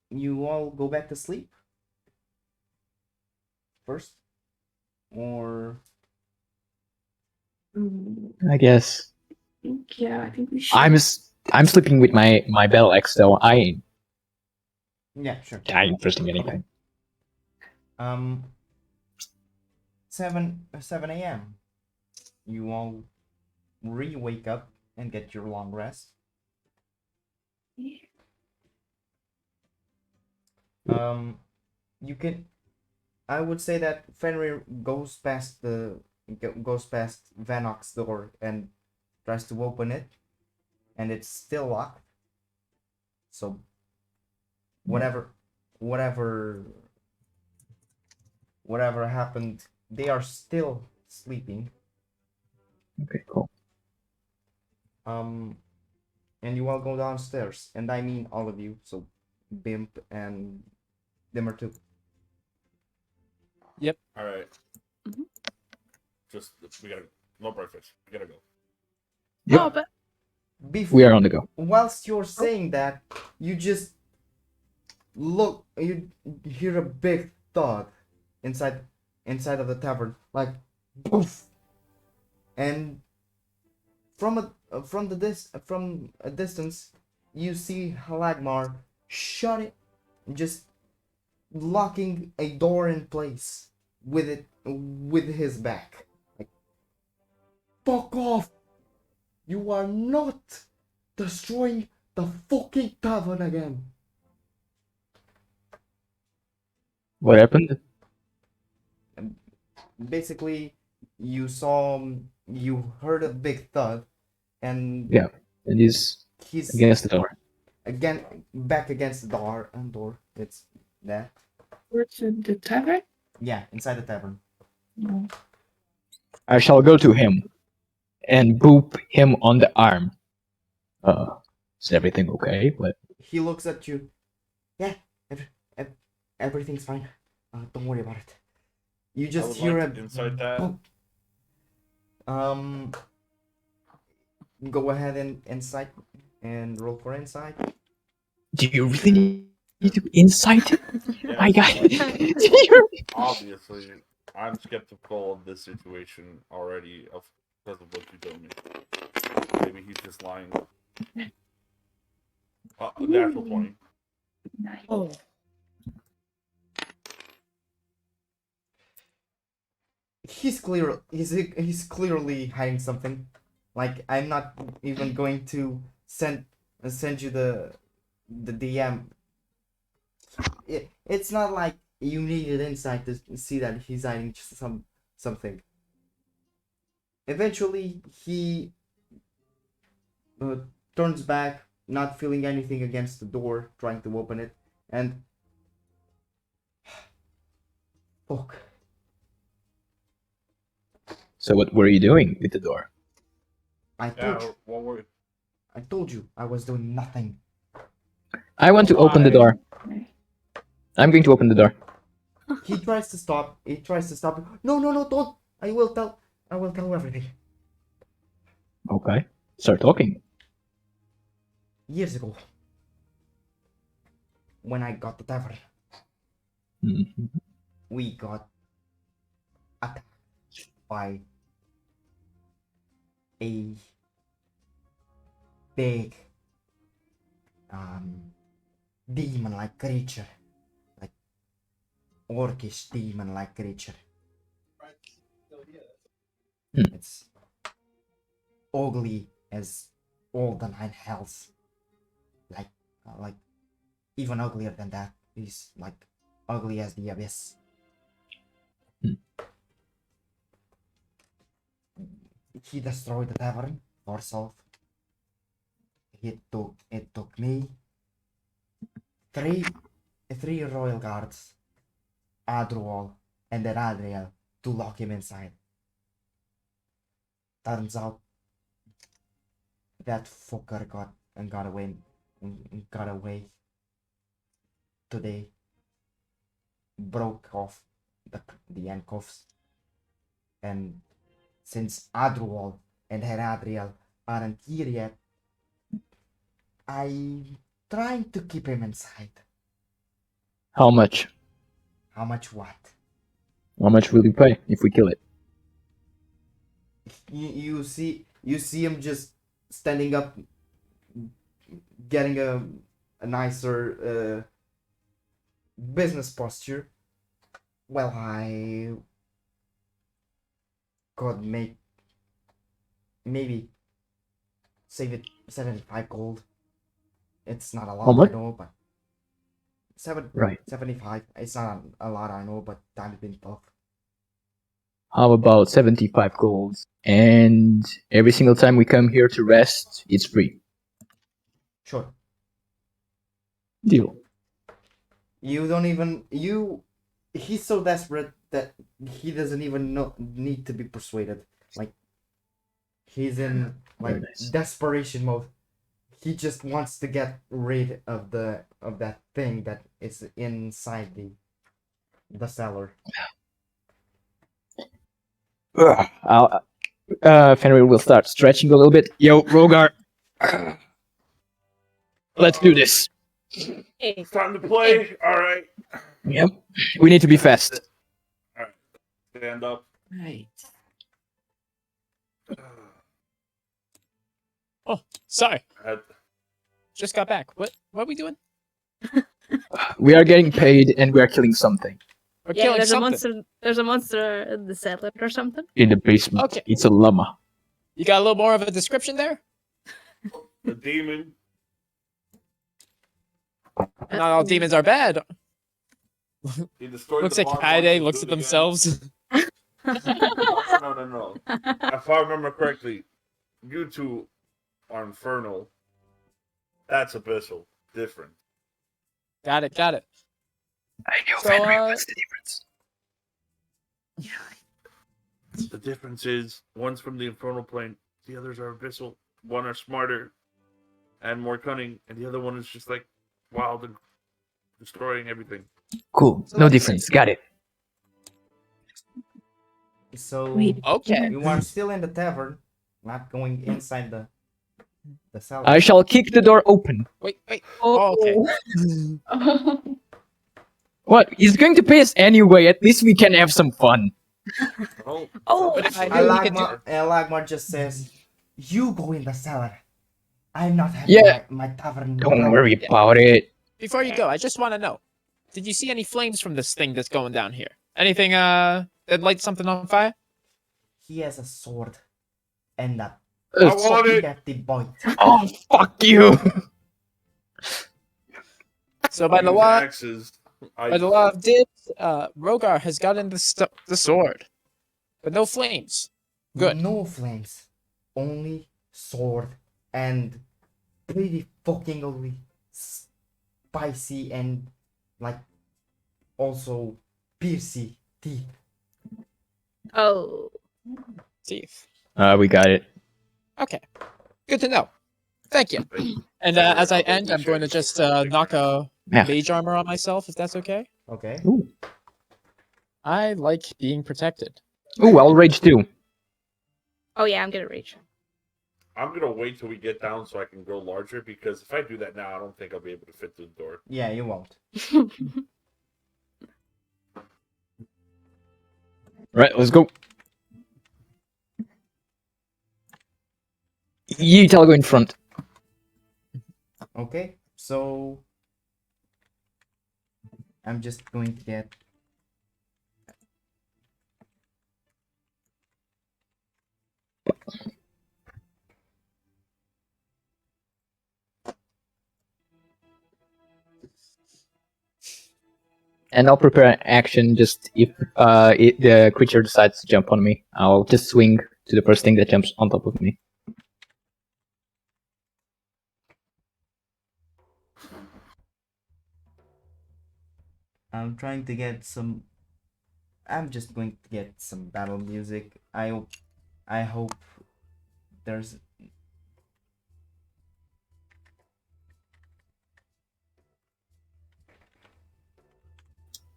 you all go back to sleep. first, or I guess Yeah, I think we should. I'm sleeping with my Bell X, so I yeah, sure. ain't interesting anything. 7 a.m. You all wake up and get your long rest. You can. I would say that Fenrir goes past Vanok's door and tries to open it, and it's still locked. So whatever happened, they are still sleeping. Okay, cool. And you all go downstairs, and I mean all of you. So Bimp and Dimmer too. All right. Mhm. Just we gotta no breakfast. We gotta go. Yep. Oh, but We are on the go. Whilst you're saying that, you just look. You hear a big thud inside of the tavern, like poof, and from a distance, you see Halagmar shut it, just locking a door in place with his back. Like, fuck off! You are not destroying the fucking tavern again. What happened? Basically, you heard a big thud, and Yeah, and he's he's against the door. again back against the door. It's that. Towards the tavern? Yeah, inside the tavern. No. I shall go to him and boop him on the arm. Is everything okay? But He looks at you. Yeah, everything's fine. Don't worry about it. You I just would hear like a inside that. boop. Go ahead and insight and roll for insight. do you really need to insight? Yes, My God. obviously, I'm skeptical of this situation already because of what you told me. Maybe he's just lying. Natural 20. Nice. oh, He's clearly hiding something. Like, I'm not even going to send you the DM. It's not like you needed insight to see that he's hiding just something. Eventually, he uh, turns back, not feeling anything against the door, trying to open it, and fuck. So what were you doing with the door? I told Yeah, you. what were I told you I was doing nothing. I want to open the Why? door. I'm going to open the door. He tries to stop. No, don't. I will tell everything. Okay. Start talking. Years ago, when I got the tavern, Mhm. we got attacked by a big demon-like creature, like orcish demon-like creature. Hmm. It's ugly as all the nine hells. Like even uglier than that. He's like ugly as the abyss. Hmm. He destroyed the tavern for himself. It took me three royal guards, Adrual and then Adriel, to lock him inside. Turns out that fucker got away today. Broke off the handcuffs, and since Adrual and Adriel aren't here yet, I'm trying to keep him inside. How much? How much what? How much will you pay if we kill it? You see him just standing up, getting a nicer business posture. Well, I could maybe save it 75 gold. It's not a lot, much? I know, but Right. 75. It's not a lot, I know, but time's been tough. How about 75 golds? And every single time we come here to rest, it's free. Sure. Deal. You don't even He's so desperate that he doesn't even need to be persuaded. Like, he's in like Very nice. desperation mode. He just wants to get rid of that thing that is inside the cellar. Fenrir will start stretching a little bit. Yo, Rogar. Let's do this. Hey, It's time to play. All right. Yep. We need to be fast. Stand up. Right. Sorry, Had- just got back. What are we doing? We are getting paid and we are killing something. We're yeah, killing there's something. a monster. There's a monster in the cellar or something. In the basement. Okay. It's a llama. You got a little more of a description there? The demon. Not all demons are bad. He destroyed Looks the like barn once, Kaede he'll looks do at it again. themselves. No. If I remember correctly, you two are infernal. That's abyssal. Different. Got it. I know, So, Fenrir. What's the difference? The difference is one's from the infernal plane, the others are abyssal. One are smarter and more cunning, and the other one is just like wild and destroying everything. Cool. So No let's difference. see. Got it. So Wait. Okay. you are still in the tavern, not going inside the cellar. I shall kick the door open. Wait. Oh, okay. What? He's going to pay us anyway. At least we can have some fun. Oh, Oh, But if I that's- knew he could do- Alagmar just says, "You go in the cellar. I'm not having Yeah. my tavern." Don't worry about it. Before you go, I just want to know: did you see any flames from this thing that's going down here? Anything that lights something on fire? He has a sword and a I want it. hefty bite. Oh, fuck you. So by the Use law, axes. by the law of dibs, Rogar has gotten the sword, but no flames. Good. No flames, only sword and pretty fucking ugly, spicy and like also piercy teeth. oh. Teeth. We got it. Okay. Good to know. Thank you. And as I end, I'm going to just knock a Yeah. mage armor on myself, if that's okay. Okay. Ooh. I like being protected. Ooh, I'll rage too. Oh yeah, I'm gonna reach. I'm gonna wait till we get down so I can grow larger, because if I do that now, I don't think I'll be able to fit through the door. Yeah, you won't. Right, let's go. You tell go in front. Okay, so I'm just going to get And I'll prepare an action just if the creature decides to jump on me. I'll just swing to the first thing that jumps on top of me. I'm trying to get some. I'm just going to get some battle music. I hope there's.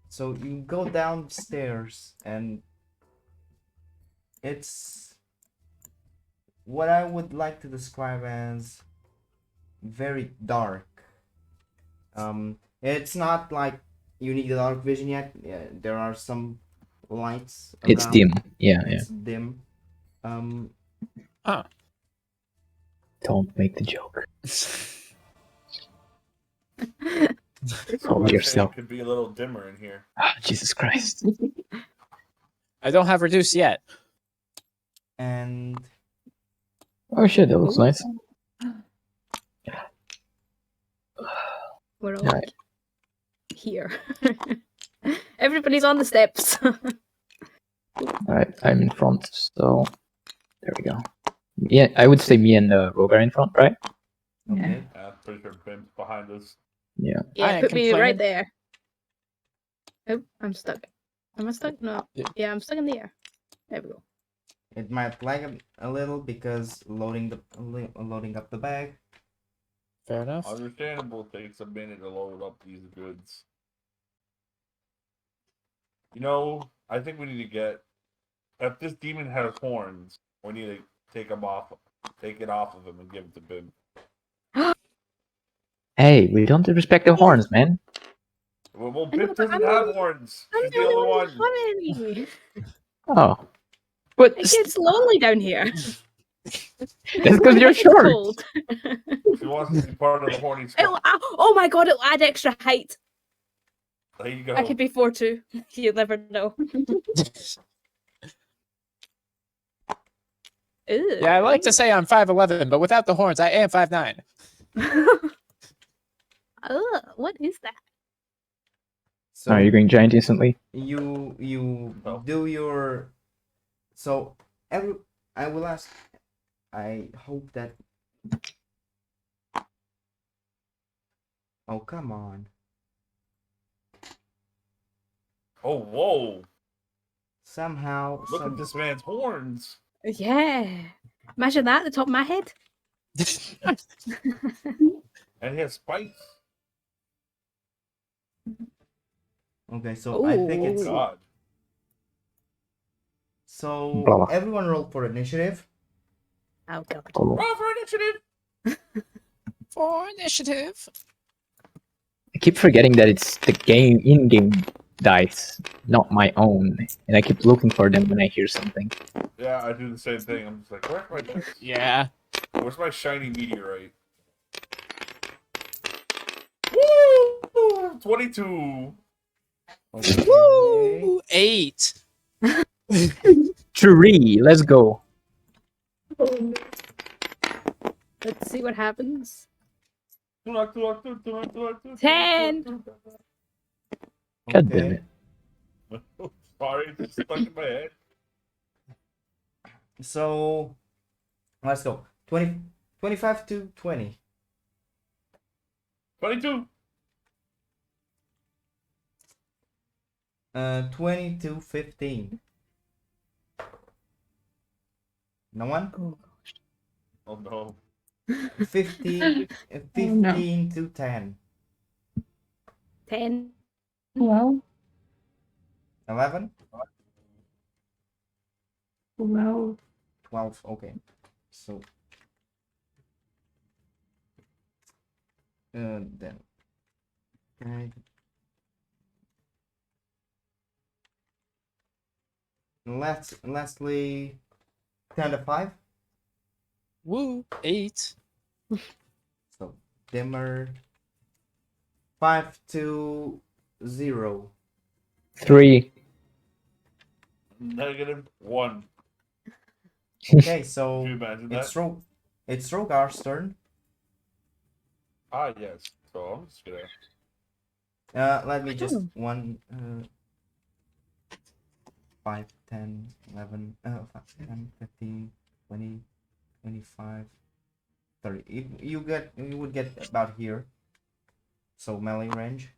So you go downstairs and it's what I would like to describe as very dark. It's not like you need a dark vision yet. Yeah, there are some lights It's around. dim. Yeah, yeah. It's dim. Don't make the joke. Some Hold might say yourself. it could be a little dimmer in here. Ah, Jesus Christ. I don't have reduce yet. And Oh shit, that looks nice. We're all Alright. here. Everybody's on the steps. Alright, I'm in front, so there we go. Yeah, I would say me and Rogar in front, right? okay. Yeah, I'm pretty sure Bim's behind us. Yeah. Yeah, ain't put me right complaining. there. Oh, I'm stuck. Am I stuck? No. Yeah. Yeah, I'm stuck in the air. There we go. It might lag a little because loading up the bag. Fair enough. Understandable, takes a minute to load up these goods. You know, I think we need to get. If this demon has horns, we need to take it off of him and give it to Bim. Hey, we don't respect the horns, man. Well, I know, Bim but doesn't I'm the have only- horns. I'm She's the the only only one. one with honey. Oh. But It gets lonely down here. that's because you're It's short. cold. She wants to be part of the horny squad. Oh my god, it'll add extra height. There you go. I could be 4'2". You never know. Ew. Yeah, I like to say I'm 5'11", but without the horns, I am 5'9". Ugh, what is that? So Are you going giant instantly? you No. do your. So I will ask. I hope that. Oh, come on. Oh, whoa. Somehow Look at this man's horns. Yeah. Imagine that at the top of my head. And he has spikes. Okay, so I think Ooh. it's God. so Blah. everyone roll for initiative. Oh god. Oh. Roll for initiative. For initiative. I keep forgetting that it's the in-game dice, not my own, and I keep looking for them when I hear something. Yeah, I do the same thing. I'm just like, where's my dice? Yeah. Where's my shiny meteorite? Woo! 22. Okay. Woo! 8. 3, let's go. Let's see what happens. 10. God damn it. Sorry, it's just stuck in my head. So let's go. 25 to 20. 22. 20 to 15. No one? Oh, Oh no. 15 15 to 10. 10. Well, 11? well, 12. Okay. So then okay. Lastly 10 to 5. Woo! 8. So dimmer 5 to 0. 3. -1. Okay, Can so you imagine that? it's Rogar's turn. Ah, yes. So I'm just gonna. Let me just Oh. 5, 10, 11, 5, 10, 15, 20, 25, 30. You would get about here. So melee range.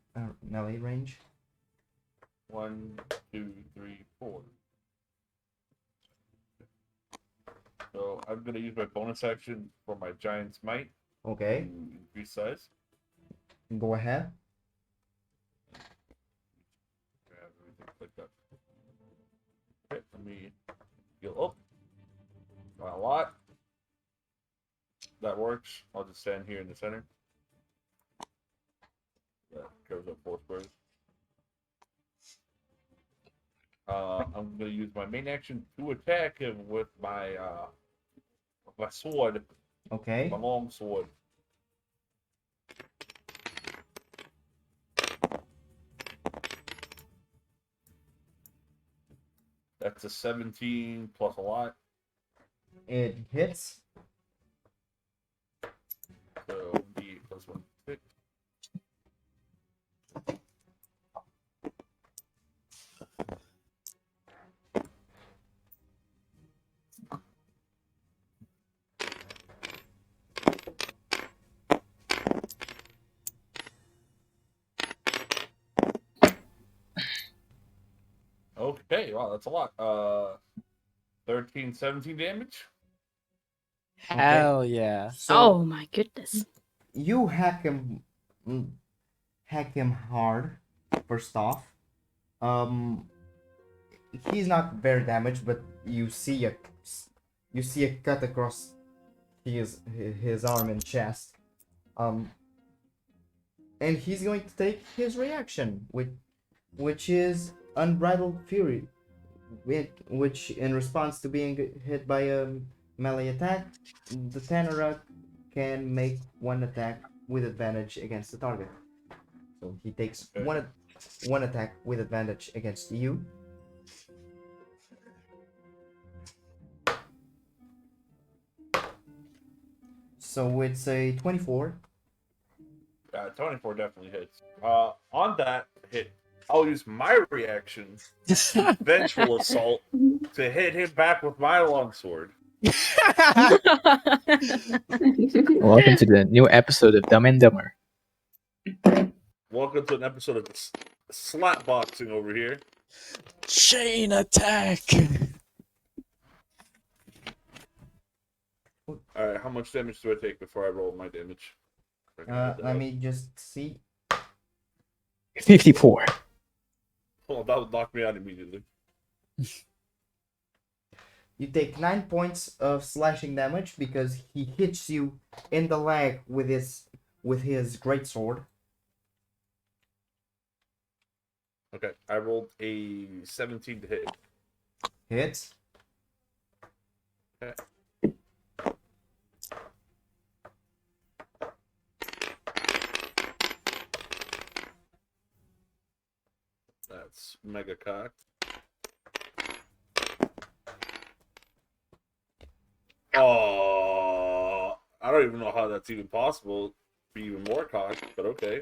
1, 2, 3, 4. So I'm gonna use my bonus action for my giant's might Okay, to increase size. go ahead. Grab everything like that. Okay, let me heal up. Not a lot. That works. I'll just stand here in the center. That covers up 4 squares. I'm gonna use my main action to attack him with my sword, Okay. my long sword. That's a 17 plus a lot. It hits. So D8 plus 1 6. Okay, wow, that's a lot. 13, 17 damage. Hell yeah. So Oh my goodness. you hack him hard. First off, um, he's not very damaged, but you see a cut across his arm and chest. And he's going to take his reaction, which is Unbridled Fury, which in response to being hit by a melee attack, the Tanaruk can make one attack with advantage against the target. So he takes Okay. one attack with advantage against you. So it's a 24. 24 definitely hits. On that hit, I'll use my reaction, Vengeful Assault, to hit him back with my longsword. Welcome to the new episode of Dumb and Dumber. Welcome to an episode of slap boxing over here. Chain attack. Alright, how much damage do I take before I roll my damage? Let me just see. 54. Oh, that would knock me out immediately. You take 9 points of slashing damage because he hits you in the leg with his greatsword. Okay, I rolled a 17 to hit. Hits. Okay. That's mega cocked. Oh, I don't even know how that's even possible. Be even more cocked, but okay.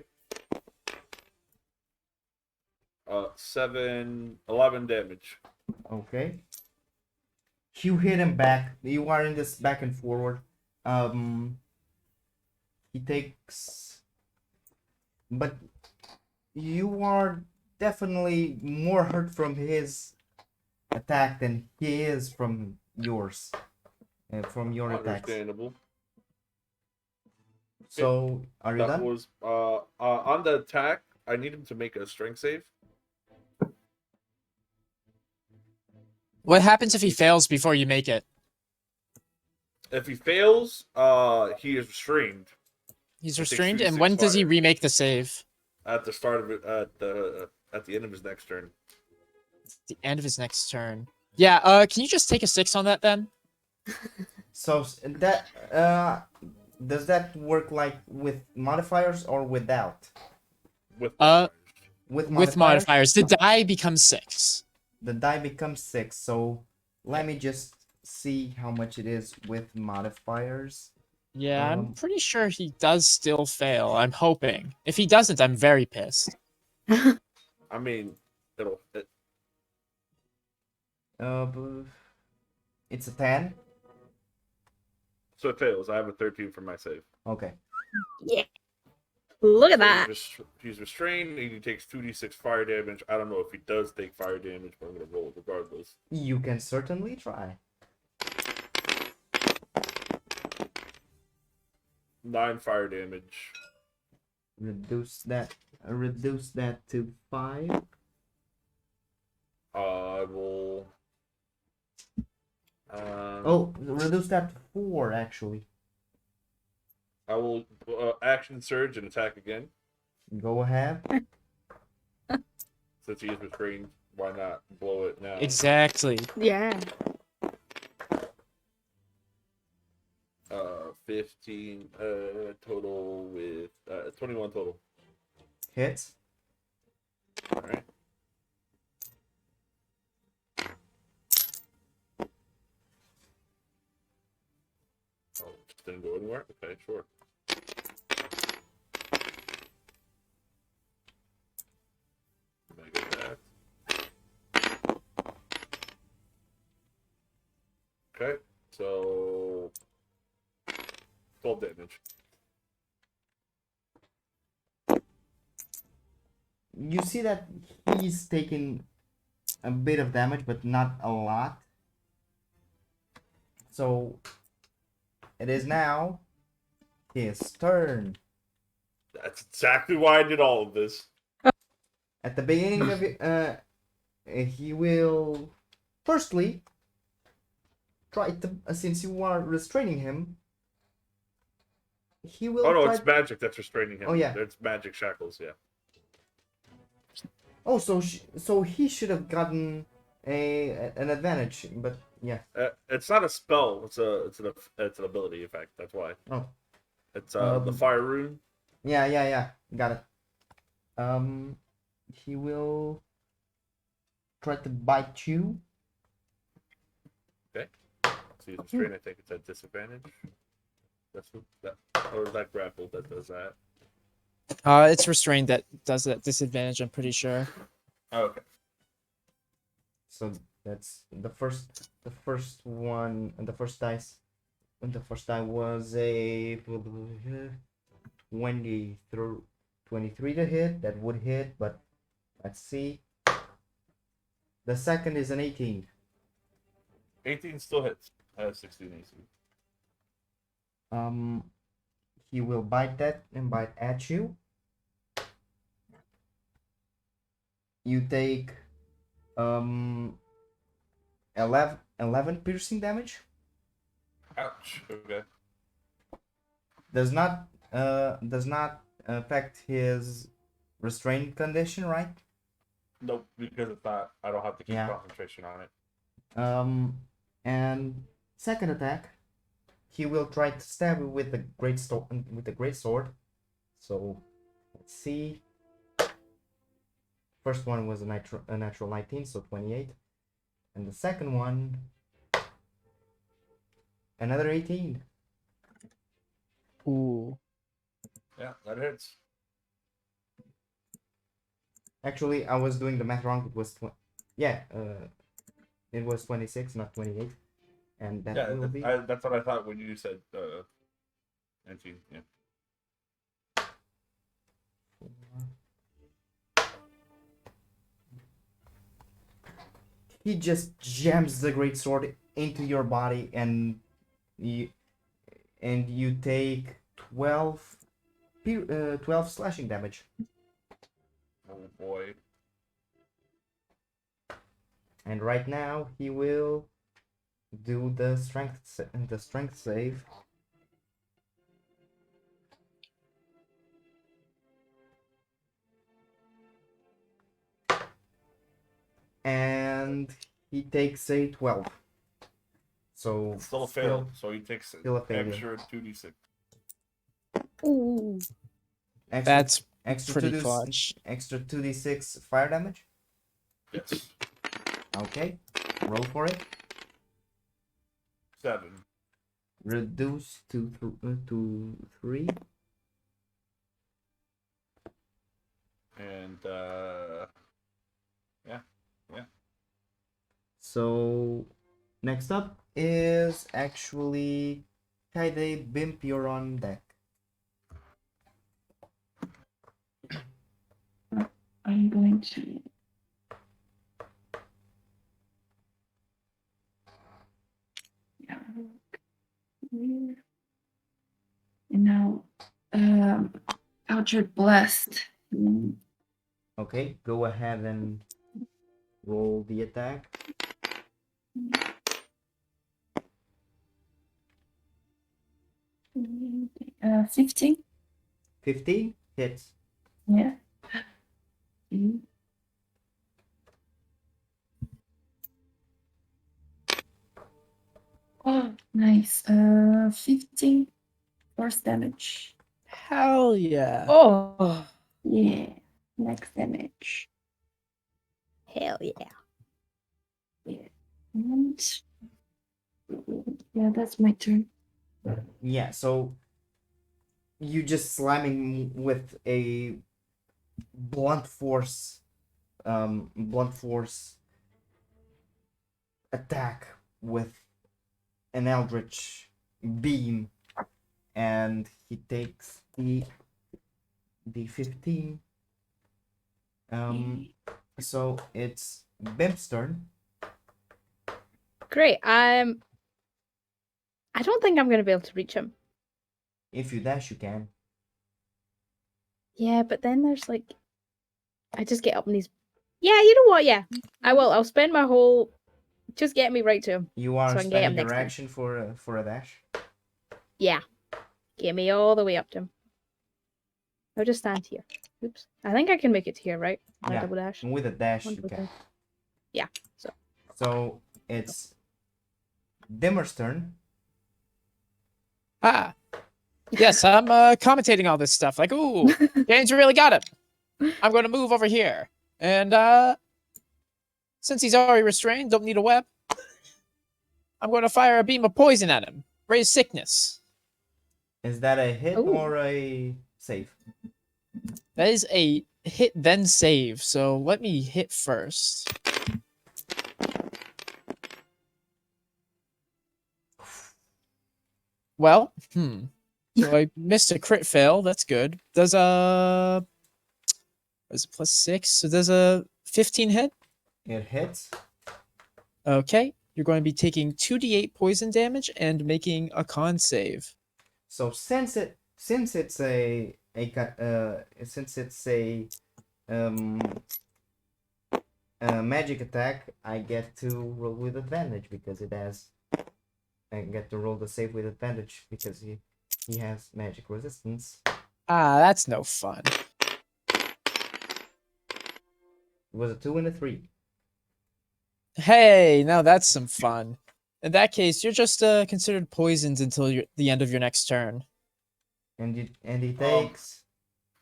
11 damage. Okay. You hit him back. You are in this back and forward. He takes, but you are definitely more hurt from his attack than he is from yours. From your attacks. Understandable. So, are you That done? was on the attack. I need him to make a strength save. What happens if he fails before you make it? If he fails, he is restrained He's takes restrained, 2d6 and when does he fire. remake the save? at the start of it at the end of his next turn. The end of his next turn. Yeah, can you just take a 6 on that then? So that does that work like with modifiers or without? With With With modifiers. The die becomes 6. the die becomes 6. So let me just see how much it is with modifiers. Yeah, I'm pretty sure he does still fail. I'm hoping. If he doesn't, I'm very pissed. I mean, It's a 10. So it fails. I have a 13 for my save. Okay. Yeah. Look at So that. He's restrained and he takes 2d6 fire damage. I don't know if he does take fire damage, but I'm going to roll it regardless. You can certainly try. 9 fire damage. Reduce that to 5. I will. Reduce that to 4 actually. I will action surge and attack again Go ahead. since he is restrained Why not blow it now? Exactly. Yeah. 15 total with 21 total. Hits. All right. Oh, just didn't go anywhere. Okay, sure. Let me get that. Okay, so 12 damage. You see that he's taking a bit of damage, but not a lot. So it is now his turn. That's exactly why I did all of this. At the beginning of it, he will firstly try to, since you are restraining him, he will Oh no, try. it's magic that's restraining him. Oh, yeah. It's magic shackles. Yeah. Oh, so he should have gotten an advantage, but yeah. It's not a spell. It's an ability. In fact, that's why. Oh. It's the fire rune. Yeah. Got it. He will try to bite you. Okay. See, restrain. I think it's at disadvantage. That's what that, or is that grapple that does that? It's restrained that does that disadvantage, I'm pretty sure. Oh, okay. So that's the first one, and the first dice. And the first die was a 23 to hit. That would hit, but let's see. The second is an 18. 18 still hits. 16 AC. He will bite that and bite at you. You take 11 piercing damage. Ouch. Okay. Does not affect his restrained condition, right? Nope, because it's not. I don't have to keep Yeah. concentration on it. And second attack, he will try to stab you with the great sword. So let's see. First one was a natural 19, so 28, and the second one another 18. Ooh. Yeah, that hits. Actually, I was doing the math wrong. It was it was 26, not 28, and that Yeah, will be. that's what I thought when you said 19. Yeah. He just jams the great sword into your body, and you take 12 slashing damage. Oh boy. And right now he will do the strength save. And he takes a 12. So It's still a fail. So he takes still a failure. extra 2d6. Ooh. That's extra pretty 2d, clutch. extra 2d6 fire damage. Yes. Okay, roll for it. 7. Reduce to 3. And yeah. So next up is actually Kaide Bimp. You're on deck. I'm going to. Yeah. And now, Eldritch Blast. Okay, go ahead and roll the attack. 15. 15 hits. Yeah. Oh, nice. 15 force damage. Hell yeah. Oh, Yeah, max damage. hell yeah. Yeah. And yeah, that's my turn. Yeah, so you just slamming with a blunt force attack with an eldritch beam, and he takes the 15. So it's Bimp's turn. Great. I don't think I'm gonna be able to reach him. If you dash, you can. Yeah, but then there's like, I just get up and he's. Yeah, you know what? Yeah, I will. I'll spend my whole. Just get me right to him. You are So I can get him spending your next turn. action for a dash. Yeah, get me all the way up to him. I'll just stand here. Oops. I think I can make it here, right? My Yeah, double dash. with a dash One, you two, can. three. Yeah. So it's Dimmer's turn. Ah. Yes, I'm commentating all this stuff. Like, ooh, James, you really got it. I'm going to move over here. And since he's already restrained, don't need a web, I'm going to fire a beam of poison at him. Raise sickness. Is that a hit Ooh. or a save? That is a hit then save. So let me hit first. Well, So I missed a crit fail. That's good. Does is it +6? So does a 15 hit? It hits. Okay. You're going to be taking 2d8 poison damage and making a con save. So since it's a magic attack, I get to roll with advantage because it has. I get to roll the save with advantage because he has magic resistance. Ah, that's no fun. It was a 2 and a 3. Hey, now that's some fun. In that case, you're just considered poisoned until the end of your next turn. And he takes.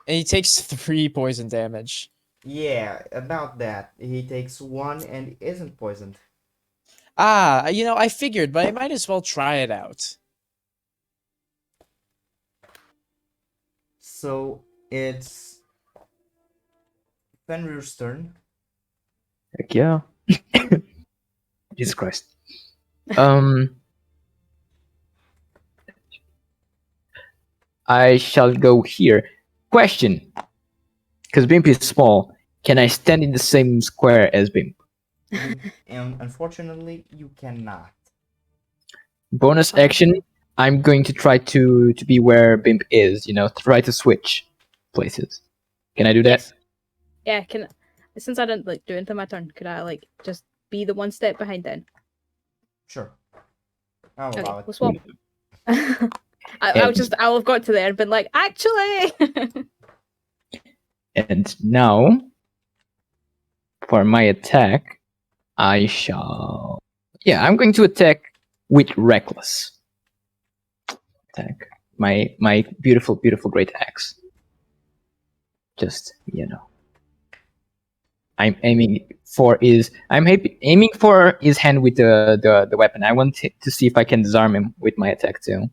And he takes 3 poison damage. Yeah, about that. He takes 1 and isn't poisoned. Ah, I figured, but I might as well try it out. So it's Fenrir's turn. Heck yeah. Jesus Christ. I shall go here. Question. Because Bimp is small, can I stand in the same square as Bimp? And unfortunately, you cannot. Bonus action, I'm going to try to be where Bimp is, try to switch places. Can I do that? Yes. Yeah. Since I didn't do anything my turn, could I just be the one step behind then? Sure. I'll Okay, allow it. we'll swap. I'll have got to there and been like, actually. And now, for my attack, I shall... Yeah, I'm going to attack with Reckless. Attack. My beautiful, beautiful great axe. Just, I'm aiming for his hand with the weapon. I want to see if I can disarm him with my attack too.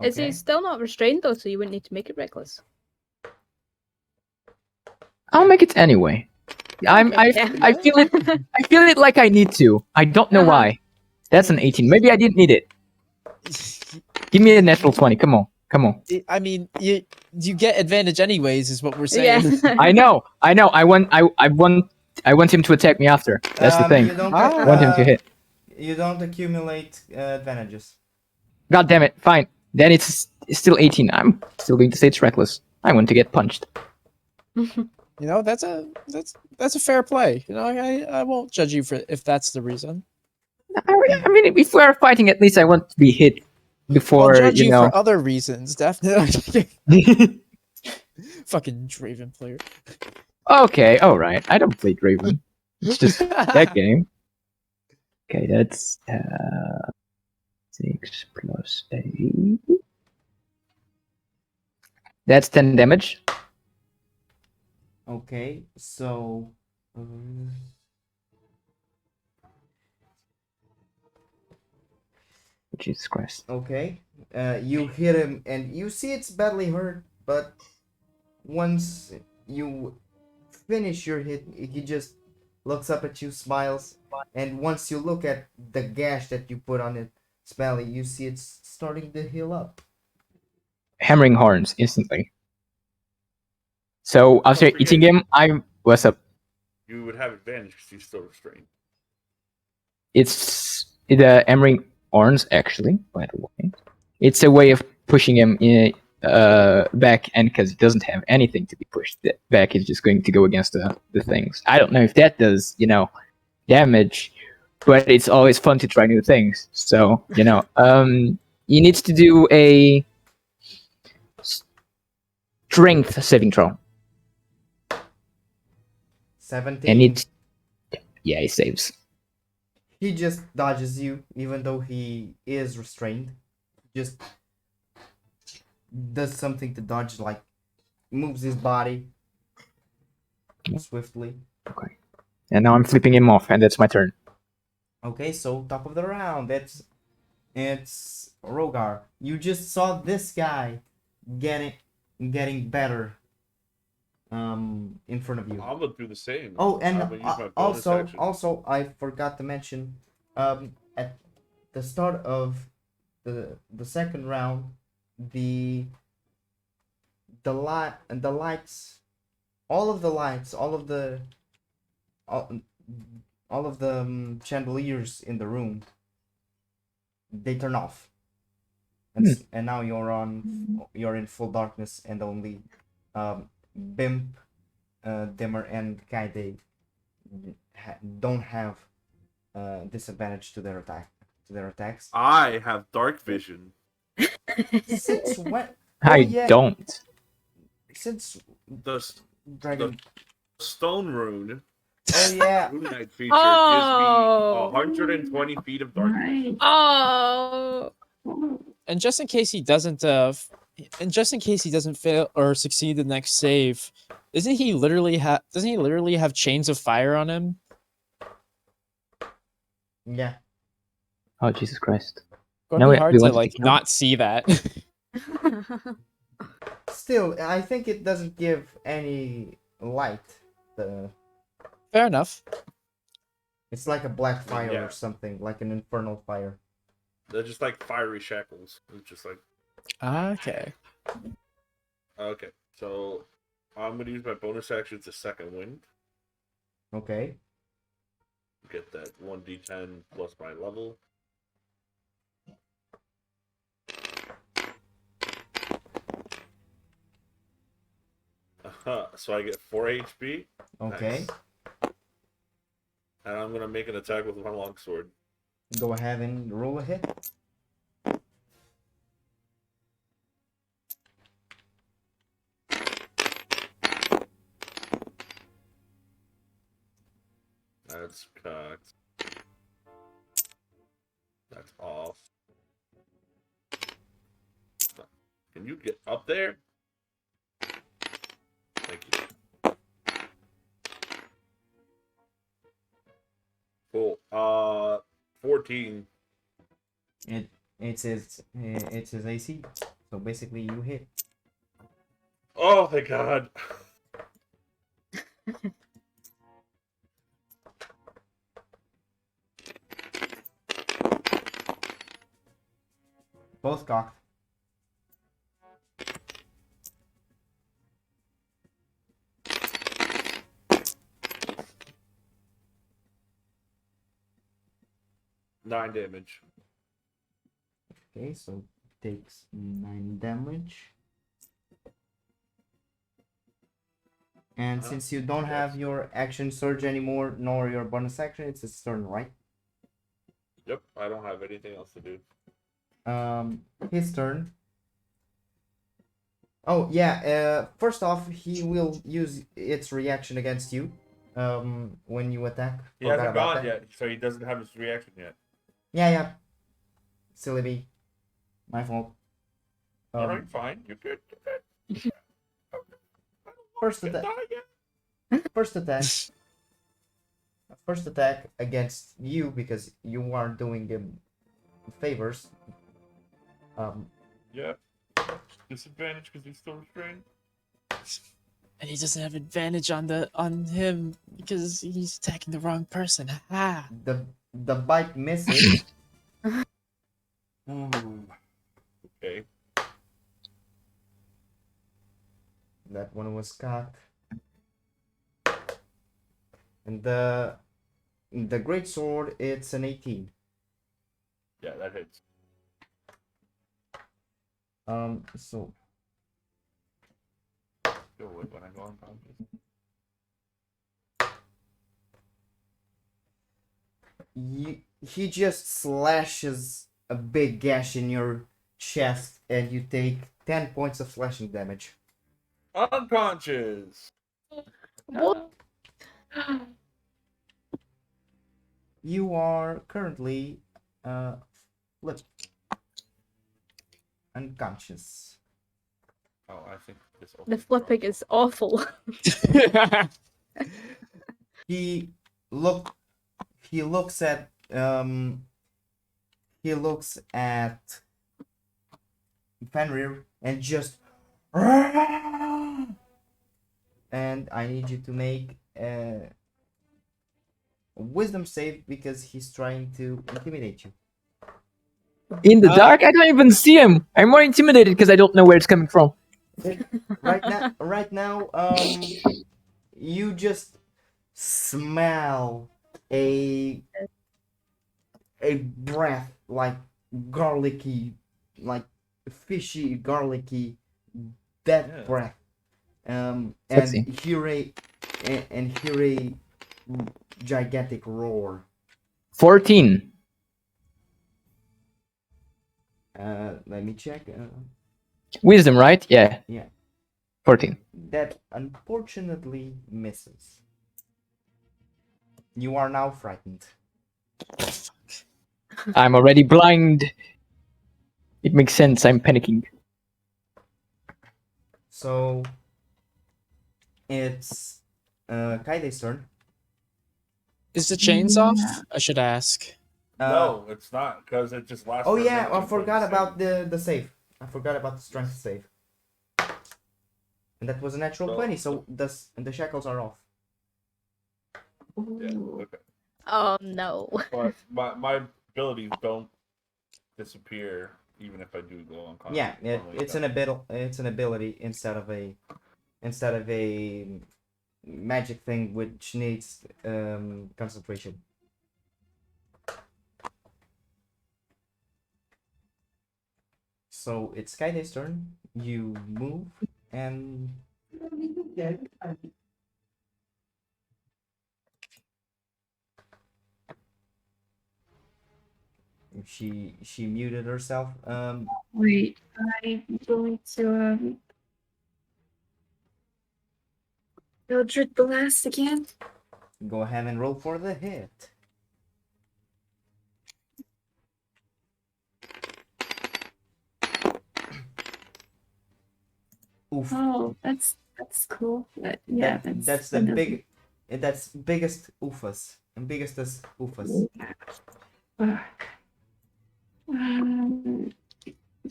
Is he still not restrained though, so you wouldn't need to make it reckless? I'll make it anyway. I feel it. I feel it like I need to. I don't know why. That's an 18. Maybe I didn't need it. Give me a natural 20. Come on. I mean, you get advantage anyways, is what we're saying. Yeah. I know. I want him to attack me after. That's the thing. I want him to hit. You don't accumulate advantages. God damn it. Fine. Then it's still 18. I'm still going to say it's reckless. I want to get punched. That's a fair play. I won't judge you for if that's the reason. I mean, if we're fighting, at least I want to be hit before, I'll judge you for other reasons, definitely. Fucking Draven player. Okay, alright. I don't play Draven. It's just that game. Okay, that's 6 plus 8. That's 10 damage. Okay, so Jesus Christ. okay, you hit him and you see it's badly hurt, but once you finish your hit, he just looks up at you, smiles, and once you look at the gash that you put on it, Smelly, you see it's starting to heal up. Hammering horns instantly. So after forget eating it. him, what's up? You would have advantage because he's still restrained. It's the hammering horns, actually, by the way. It's a way of pushing him back, and because he doesn't have anything to be pushed back, he's just going to go against the things. I don't know if that does, damage, but it's always fun to try new things. So, he needs to do a strength saving throw. 17. And he saves. He just dodges you, even though he is restrained. Just does something to dodge, like moves his body swiftly. Okay. And now I'm flipping him off, and that's my turn. Okay, so top of the round, it's Rogar. You just saw this guy getting better in front of you. I'm gonna do the same. Oh, and I'm gonna use my bonus action. also I forgot to mention, at the start of the second round, the lights, all of the chandeliers in the room, they turn off, and now you're in full darkness, and only Bimp, Dimmer, and Kaide don't have disadvantage to their attacks. I have dark vision. Since when? I yeah. don't. Since The Dragon. stone rune Oh yeah. Rune Knight feature Oh. gives me 120 feet of dark vision. Right. Oh. And just in case he doesn't fail or succeed the next save, doesn't he literally have chains of fire on him? Yeah. Oh, Jesus Christ. It's No, be hard we to want to like take him not see that. Still, I think it doesn't give any light. Fair enough. It's like a black fire Yeah. or something, like an infernal fire. They're just like fiery shackles. It's just like, Okay. okay. So I'm gonna use my bonus action to second wind. Okay. Get that 1d10 plus my level. So I get 4 HP. Okay. Nice. And I'm gonna make an attack with my longsword. Go ahead and roll a hit. That's cocked. That's off. Can you get up there? Thank you. Cool. 14. It's his AC. So basically, you hit. Oh my god. Both cocked. Nine damage. Okay, so takes 9 damage. And since you don't have your action surge anymore, nor your bonus action, it's his turn, right? Yep, I don't have anything else to do. His turn. Oh yeah. First off, he will use its reaction against you. When you attack. He Forgot hasn't about gone that. yet, so he doesn't have his reaction yet. Yeah. Silly me. My fault. All right, fine. You're good. You're good. First Get attack. die yet? First attack. First attack against you because you are doing him favors. Yeah. Disadvantage because he's still restrained. And he doesn't have advantage on him because he's attacking the wrong person. Ha! The bite misses. Okay. That one was cocked. And the great sword, it's an 18. Yeah, that hits. So Go away when I go unconscious. he just slashes a big gash in your chest, and you take 10 points of slashing damage. Unconscious. What? You are currently flipped unconscious. Oh, I think this. The flipping is awful. He look he looks at Fenrir and just, and I need you to make a wisdom save because he's trying to intimidate you. In the dark, I don't even see him. I'm more intimidated because I don't know where it's coming from. Right now, you just smell a breath like garlicky, like fishy, garlicky, death Yeah. breath. And Sexy. hear a gigantic roar. 14. Let me check. Wisdom, right? Yeah. Yeah. 14. That unfortunately misses. You are now frightened. I'm already blind. It makes sense. I'm panicking. So it's Kaide's turn. Is the chains off? I should ask. No, it's not because it just lasts. Oh for a yeah, minute I until forgot you about save. the save. I forgot about the strength save. And that was a natural So- 20, so the shackles are off. Yeah. Okay. Oh no. But my abilities don't disappear even if I do go unconscious. Yeah, Normally it's an ability instead of a magic thing which needs concentration. So it's Kaide's turn. You move and she muted herself. Wait, I'm going to Mildred Blast again. Go ahead and roll for the hit. Oof. Oh, that's cool. But yeah, That's the big. That's biggest oofus and biggestest oofus. Uh,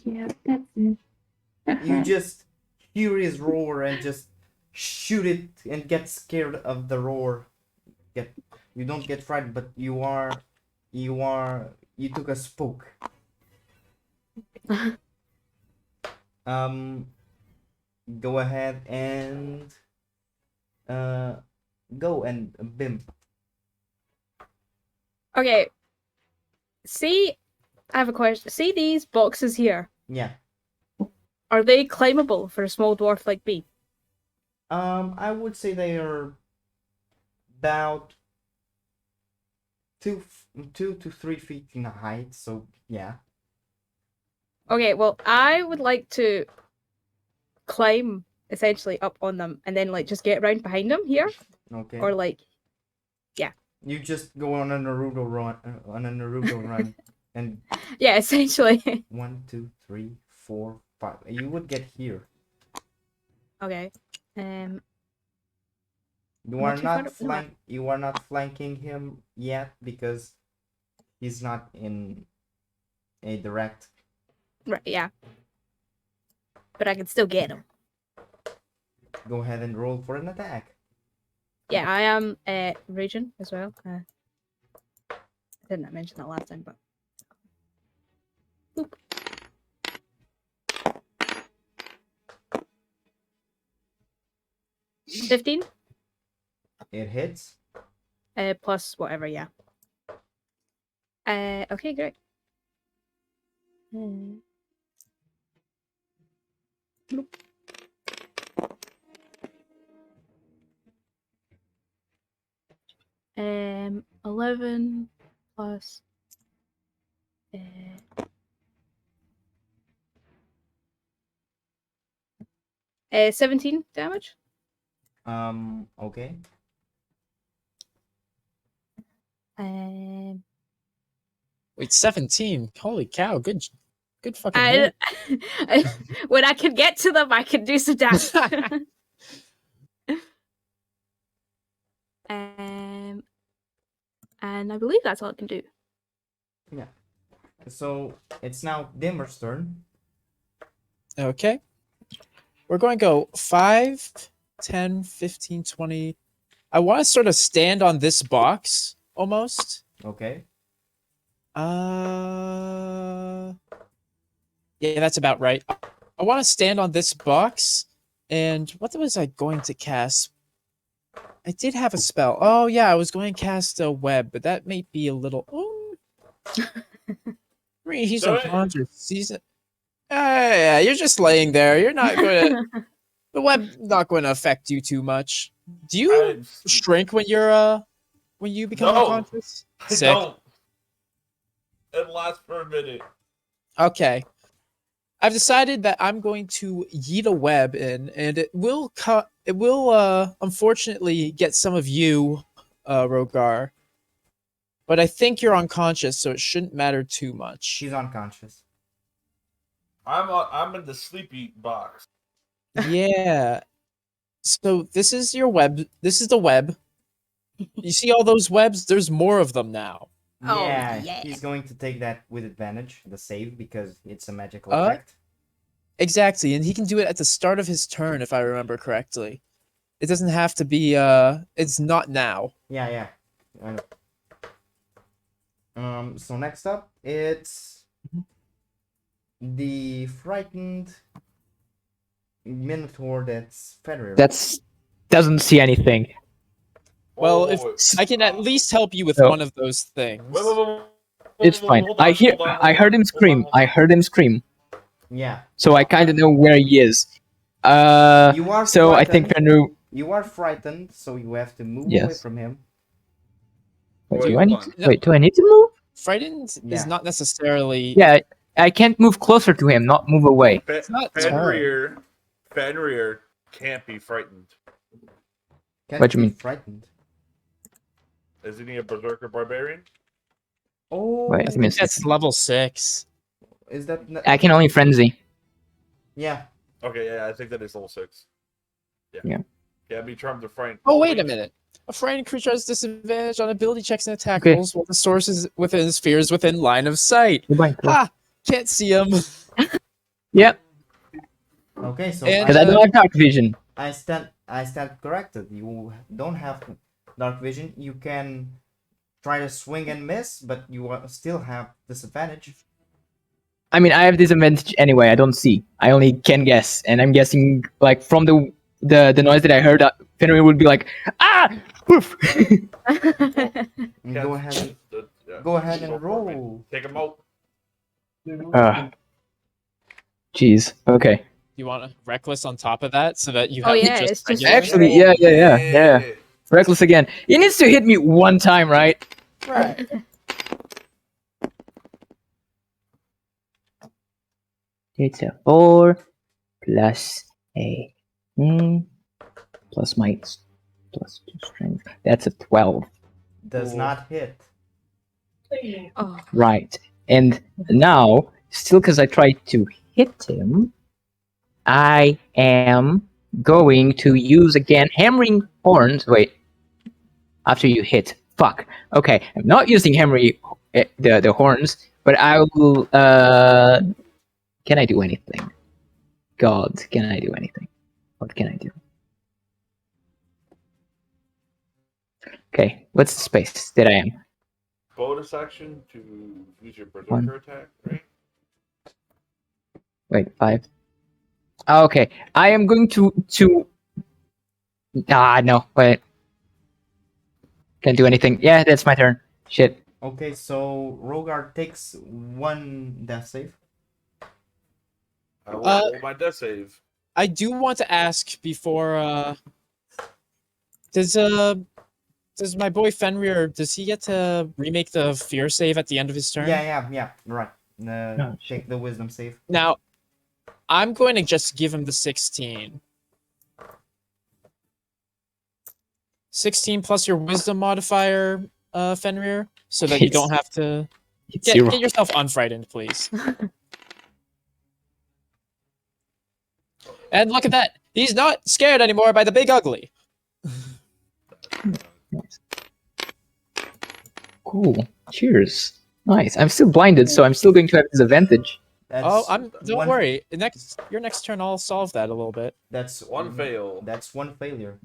yeah, that's it. You just hear his roar and just shoot it and get scared of the roar. You don't get frightened, but you took a spook. Go ahead and go and Bim. Okay. See, I have a question. See these boxes here? Yeah. Are they climbable for a small dwarf like me? I would say they are about 2 to 3 feet in height. So yeah. Okay, well, I would like to climb essentially up on them and then like just get around behind them here, Okay. or like You just go on a Naruto run, And Yeah, essentially. 1, 2, 3, 4, 5. You would get here. Okay. You Am I are too far not to- no, I- You are not flanking him yet because he's not in a direct. Right, yeah. But I can still get him. Go ahead and roll for an attack. Yeah, I am region as well. I didn't mention that last time, but Boop. $15 It hits. plus whatever, yeah. Okay, great. Bloop. 11 plus 17 damage. Okay. Wait, 17. Holy cow! Good fucking hit. When I can get to them, I can do some damage. And I believe that's all I can do. Yeah. So it's now Dimmer's turn. Okay. We're going to go 5, 10, 15, 20. I want to sort of stand on this box almost. Okay. Yeah, that's about right. I want to stand on this box. And what was I going to cast? I did have a spell. Oh, yeah, I was going to cast a web, but that may be a little. Oh. He's Do it. unconscious. Yeah, you're just laying there. You're not going to. The web not going to affect you too much. Do you shrink when you become No. unconscious? I don't. It lasts for a minute. Okay. I've decided that I'm going to yeet a web in, and it will unfortunately get some of you, Rogar. But I think you're unconscious, so it shouldn't matter too much. She's unconscious. I'm in the sleepy box. Yeah. So this is your web. This is the web. You see all those webs? There's more of them now. Oh, Yeah, yeah. he's going to take that with advantage, the save, because it's a magical Uh, effect. Exactly, and he can do it at the start of his turn, if I remember correctly. It doesn't have to be. It's not now. Yeah. I know. So next up, it's the Frightened Minotaur that's Fenrir. That's doesn't see anything. Well, Whoa, if wait. I can at least help you with No. one of those things. Wait, It's fine. hold on, I heard hold him on, scream. hold on. I heard him scream. Yeah. So I kind of know where he is. You are So I think frightened. Fenrir. You are frightened, so you have to move away Yes. from him. Wait, Wait, do I hold need on. to, wait, do I need to move? Frightened Yeah. is not necessarily. Yeah, I can't move closer to him, not move away. It's not Fenrir can't be frightened. Can't What do you be mean? frightened. Isn't he a berserker barbarian? Oh, Wait, I give me a think that's second. level 6. is that? I can only frenzy. Yeah. Okay, yeah, I think that is level 6. Yeah, be charmed or frightened. Oh, wait a minute. A frightened creature has disadvantage on ability checks and attack Okay. rolls while the source is within spheres within line of sight. Goodbye. Ha! Can't see him. Yep, Okay, so And, because I don't have dark vision. I stand corrected. You don't have dark vision. You can try to swing and miss, but you still have disadvantage. I mean, I have disadvantage anyway. I don't see. I only can guess, and I'm guessing like from the noise that I heard, Fenrir would be like, ah, poof. Go ahead. Go ahead and roll. Take him out. Jeez. Okay. You want a reckless on top of that so that you Oh, have yeah, it's just regular? Actually, yeah. Reckless again. He needs to hit me one time, right? Right. It's a 4 plus a plus my plus 2 strength. That's a 12. Does not hit. Oh, Right. And now, still because I tried to hit him, I am going to use again hammering horns. Wait. After you hit. Fuck. Okay, I'm not using hammering the horns, but I will. Can I do anything? God, can I do anything? What can I do? Okay, what's the space that I am? Bonus action to use your berserker One. attack, right? Wait, 5. Okay, I am going to. No, wait. Can't do anything. Yeah, that's my turn. Shit. Okay, so Rogar takes 1 death save. I will Uh, roll my death save. I do want to ask before. Does my boy Fenrir, does he get to remake the fear save at the end of his turn? Yeah, right. Oh, shit. Take the wisdom save. Now, I'm going to just give him the 16. 16 plus your wisdom modifier, Fenrir, so that you don't have to It's get 0. yourself unfrightened, please. And look at that. He's not scared anymore by the big ugly. Nice. Cool. Cheers. Nice. I'm still blinded, so I'm still going to have disadvantage. Oh, That's don't one, worry. Your next turn, I'll solve that a little bit. That's One fail. That's 1 failure.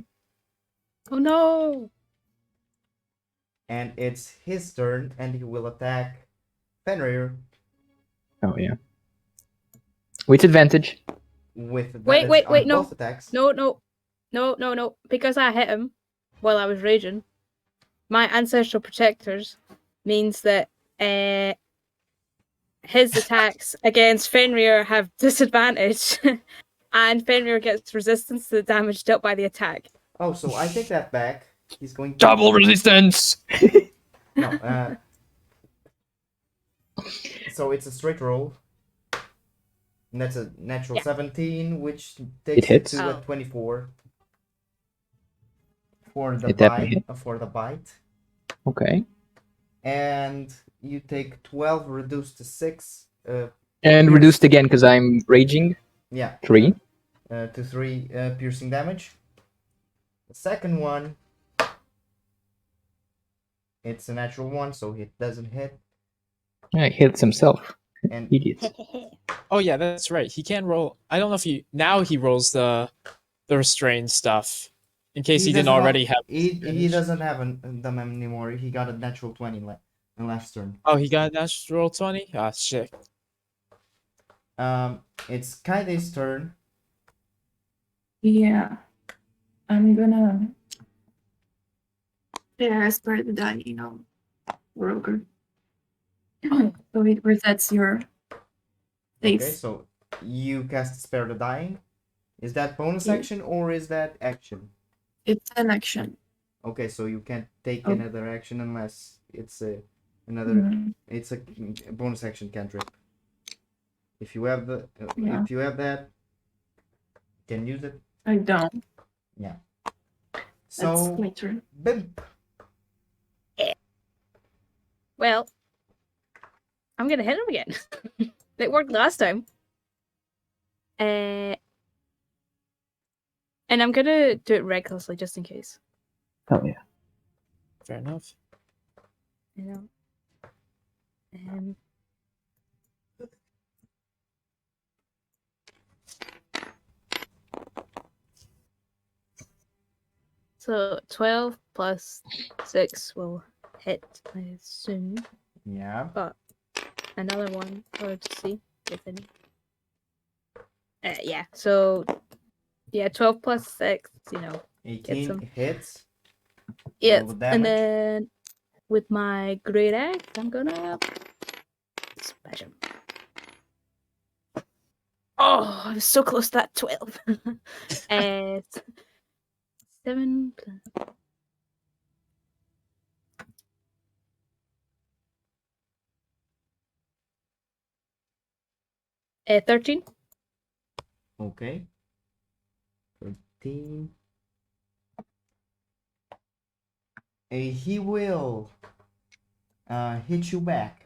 Oh no! And it's his turn, and he will attack Fenrir Oh, yeah. With advantage. with Wait, advantage on no. both attacks. No. Because I hit him while I was raging, my ancestral protectors means that his attacks against Fenrir have disadvantage, and Fenrir gets resistance to the damage dealt by the attack. Oh, so I take that back. He's going to Double resistance! No, so it's a straight roll. And that's a natural Yeah. 17, which takes it hits. to a Oh. 24 for the It definitely bite. For the bite, Okay. and you take 12 reduced to 6. And Pierce- reduced again because I'm raging. Yeah, 3. to 3 piercing damage. The second one, it's a natural 1, so it doesn't hit. Yeah, he hits himself. And Idiot. Oh yeah, that's right. He can roll. I don't know if he rolls the restrained stuff in case he didn't doesn't already have. he doesn't have them anymore. He got a natural 20 in last turn. Oh, he got a natural 20. Ah, shit. It's Kaide's turn. Yeah. I'm gonna. Yeah, spare the dying, Roger. So it resets your Okay, face. so you cast Spare the Dying. Is that bonus Yeah. action or is that action? It's an action. Okay, so you can't take Oh. another action unless it's another. Mm, It's a bonus action cantrip. If you have Yeah. if you have that, you can use it. I don't. That's So my turn. Bimp. Well, I'm gonna hit him again. It worked last time. And I'm gonna do it recklessly just in case. Oh, yeah. Fair enough. You know. So 12 plus 6 will hit, I assume. Yeah. But another one, let's see if any. Yeah, so yeah, 12 plus 6, 18 some. hits. Yeah, Roll the damage. and then with my great axe, I'm gonna smash him. Oh, I was so close to that 12. 7 plus. Uh, 13. Okay. 13. He will hit you back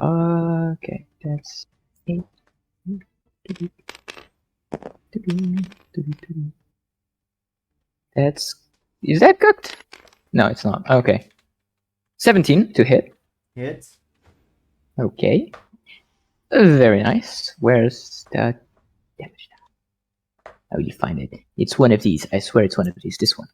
Okay, that's 8. That's... Is that cooked? No, it's not. Okay. 17 to hit. Hits. Okay. Very nice. Where's the damage? How you find it? It's one of these. I swear it's one of these. This one.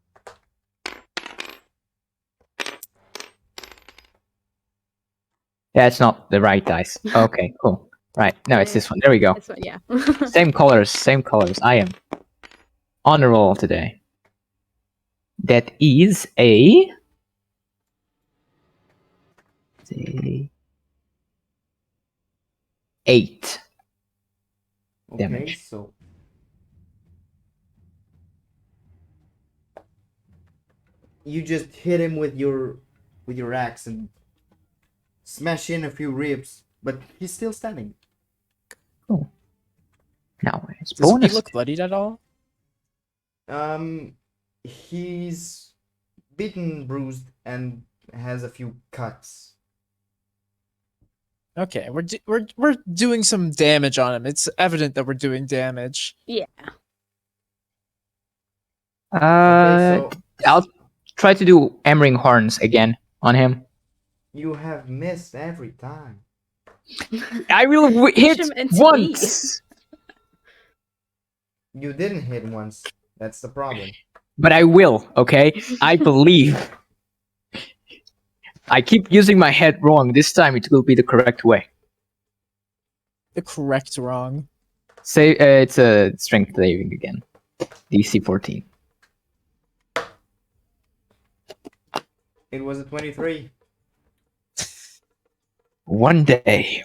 That's not the right dice. Okay, cool. Right, no, it's this one. There we go. This one, yeah. Same colors, same colors. I am on a roll today. That is a... say 8 Okay, damage. so you just hit him with your axe and smash in a few ribs, but he's still standing. Cool. Now it's Does bonus. he look bloodied at all? He's beaten, bruised, and has a few cuts. Okay, we're doing some damage on him. It's evident that we're doing damage. Yeah. Okay, so I'll try to do hammering horns again on him. you have missed every time. I will hit him into once, You didn't hit once. That's the problem. but I will. Okay, I believe. I keep using my head wrong. This time it will be the correct way. The correct wrong. Say it's a strength saving again. DC 14. It was a 23. One day.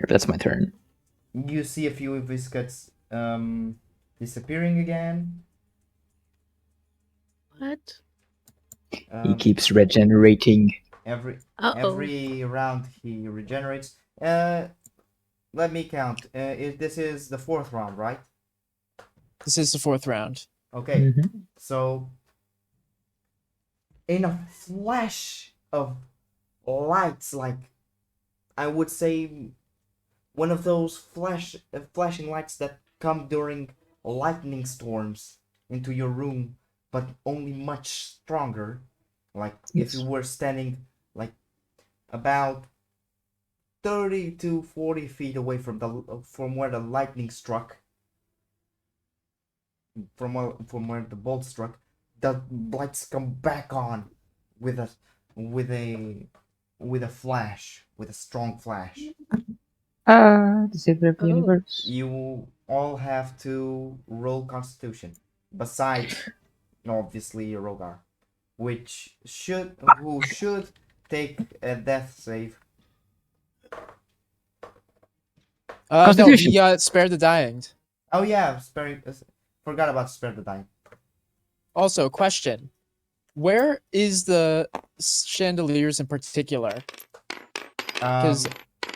That's my turn. You see a few of his cuts disappearing again. What? He keeps regenerating. Every round he regenerates. Let me count. This is the 4th round, right? This is the 4th round. Okay. Mhm. So, in a flash of lights, like I would say, one of those flashing lights that come during lightning storms into your room, but only much stronger. Like if you were standing like about 30 to 40 feet away from where the lightning struck, from where the bolt struck, the lights come back on with a flash, with a strong flash. The Savior of the Oh. Universe. You all have to roll Constitution, besides obviously Rogar, who should take a death save. No, Constitution. he spared the dying. Oh yeah, forgot about spare the dying. Also, question: where is the chandeliers in particular? Because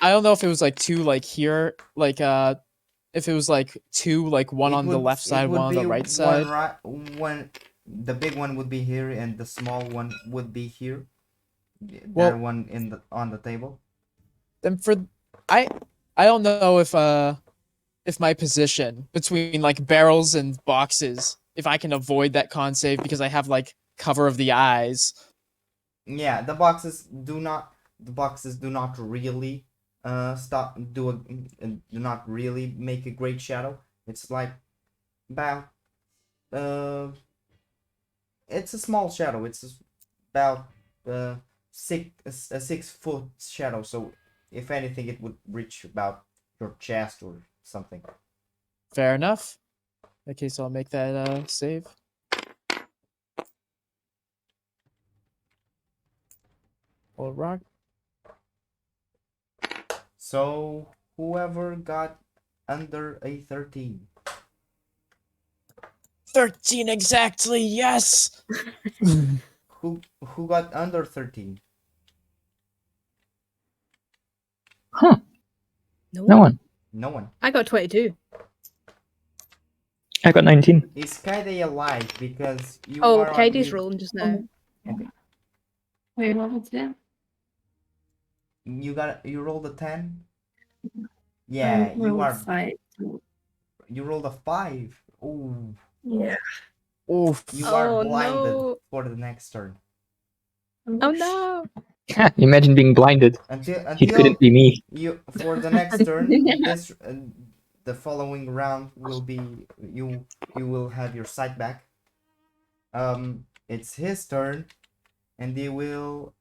I don't know if it was like 2 like here, like if it was like 2 like one on the left side, one on the right side. One, the big one would be here, and the small one would be here. Well- That one on the table. Then I don't know if my position between like barrels and boxes, if I can avoid that con save because I have like cover of the eyes. Yeah, the boxes do not really do not really make a great shadow. It's like about it's a small shadow. It's about a 6-foot shadow. So if anything, it would reach about your chest or something. Fair enough. In that case, I'll make that save. Old rock. So whoever got under a 13. 13 exactly. Yes. Who got under 13? Huh. No No one. No one. I got 22. I got 19. Is Kaide alive? Because you Oh, are on Kaidi's mute. rolling just now. Okay. Wait, what was that? You rolled a 10? I Yeah, rolled 5. So, you rolled a 5. Oh, yeah. Oof. you are Oh blinded no! for the next turn. Oh no! Imagine being blinded. It Until couldn't be me. you for the next turn, this the following round will be you will have your sight back. It's his turn, and he will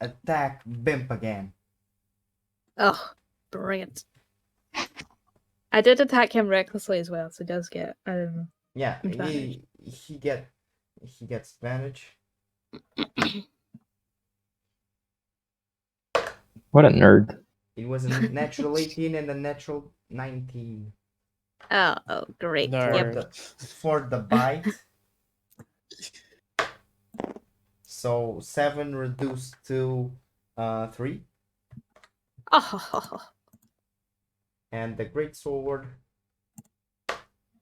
attack Bimp again. Oh, brilliant. I did attack him recklessly as well, so he does get Yeah, advantage. he gets advantage. What a nerd. It was a natural 18 and a natural 19 Oh, great. Nerd. for the bite. So 7 reduced to 3, Oh, and the great sword.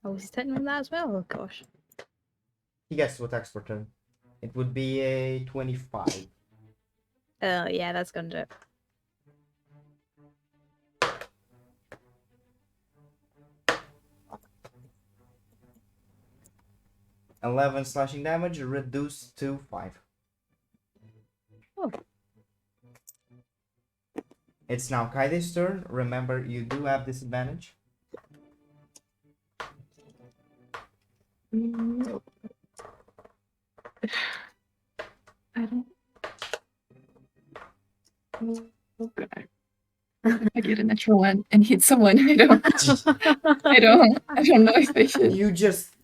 oh, he's hitting with that as well. Oh gosh. He gets to attack per turn. It would be a 25. Oh yeah, that's gonna do it. $11 slashing damage reduced to 5. Oh. It's now Kaide's turn. Remember, you do have disadvantage. Mm, I don't. Oh god. If I get a natural one and hit someone, I don't know if I should. You just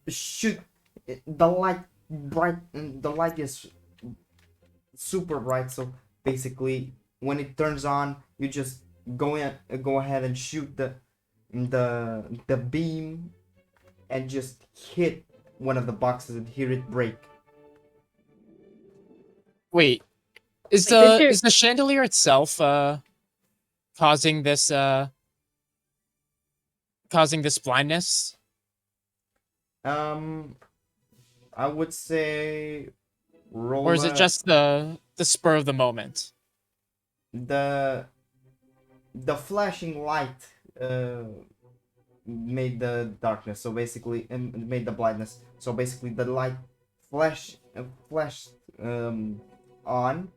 shoot the light bright. The light is super bright, so basically, when it turns on, you just go ahead and shoot the beam, and just hit one of the boxes and hear it break. Wait, is Wait, did you- the chandelier itself causing this blindness? I would say roll. Or is it just the spur of the moment? the flashing light made the darkness, so basically made the blindness, so basically the light flashed on,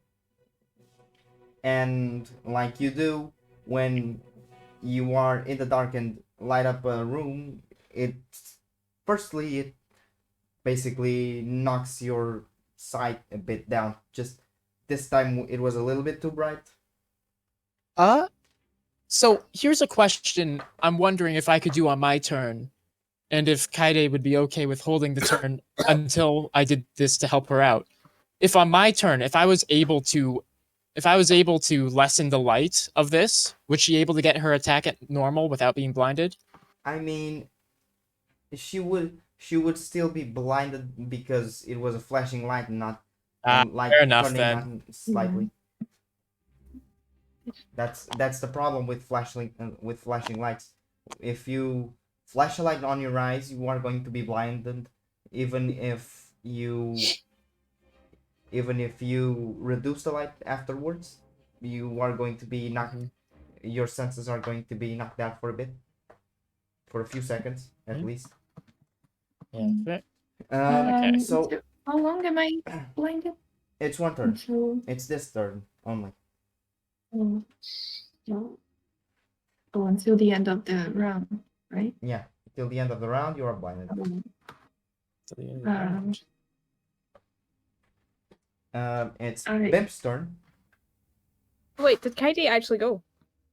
and like you do when you are in the dark and light up a room, it basically knocks your sight a bit down. Just this time it was a little bit too bright. So here's a question I'm wondering if I could do on my turn, and if Kaide would be okay with holding the turn until I did this to help her out. If on my turn, if I was able to lessen the light of this, would she able to get her attack at normal without being blinded? I mean, she would still be blinded because it was a flashing light, not light Fair enough turning then. on slightly. That's the problem with flashing lights. If you flash a light on your eyes, you are going to be blinded, even if you reduce the light afterwards. You are going to be knocked. Your senses are going to be knocked out for a bit, for a few seconds at least. Yeah. fair. Okay. So How long am I blinded? it's one turn. Until It's this turn only. until the end of the round, right? Yeah, till the end of the round, you are blinded. To the end of the round. It's Alright. Bimp's turn. Wait, did Katie actually go?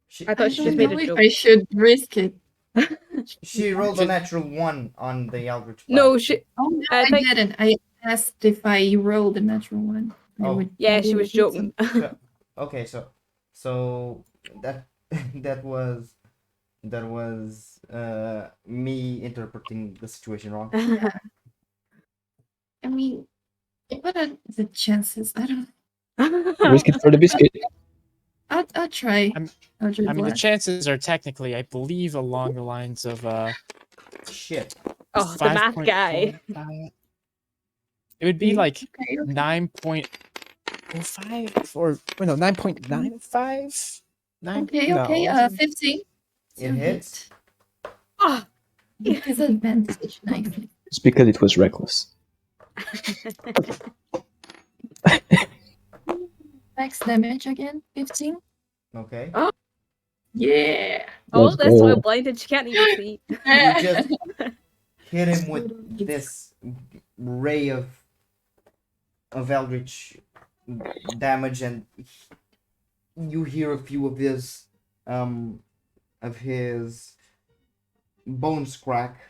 She I thought she just don't made know a if joke. I should risk it. she rolled a natural 1 on the Eldritch Blast. No, she. Oh no, I I think- didn't. I asked if I rolled a natural one. I Oh. would- Yeah, I she would was think so. joking. Okay, so that that was me interpreting the situation wrong. I mean, what are the chances? I don't. Risk it for the biscuit. I'll try. Eldritch I mean, the Blast. chances are technically, I believe, along the lines of Shit. Oh, the math guy. 5.45. It would be like Okay. 9 point. 9.05 or wait, no, 9.95. Okay. 15. It hits. Ah, Disadvantage. Nice. It's because it was reckless. Max damage again. 15. Okay. Yeah. oh, Let's that's why go. blinded. She can't even see. You just hit him with this ray of eldritch damage, and you hear a few of his bones crack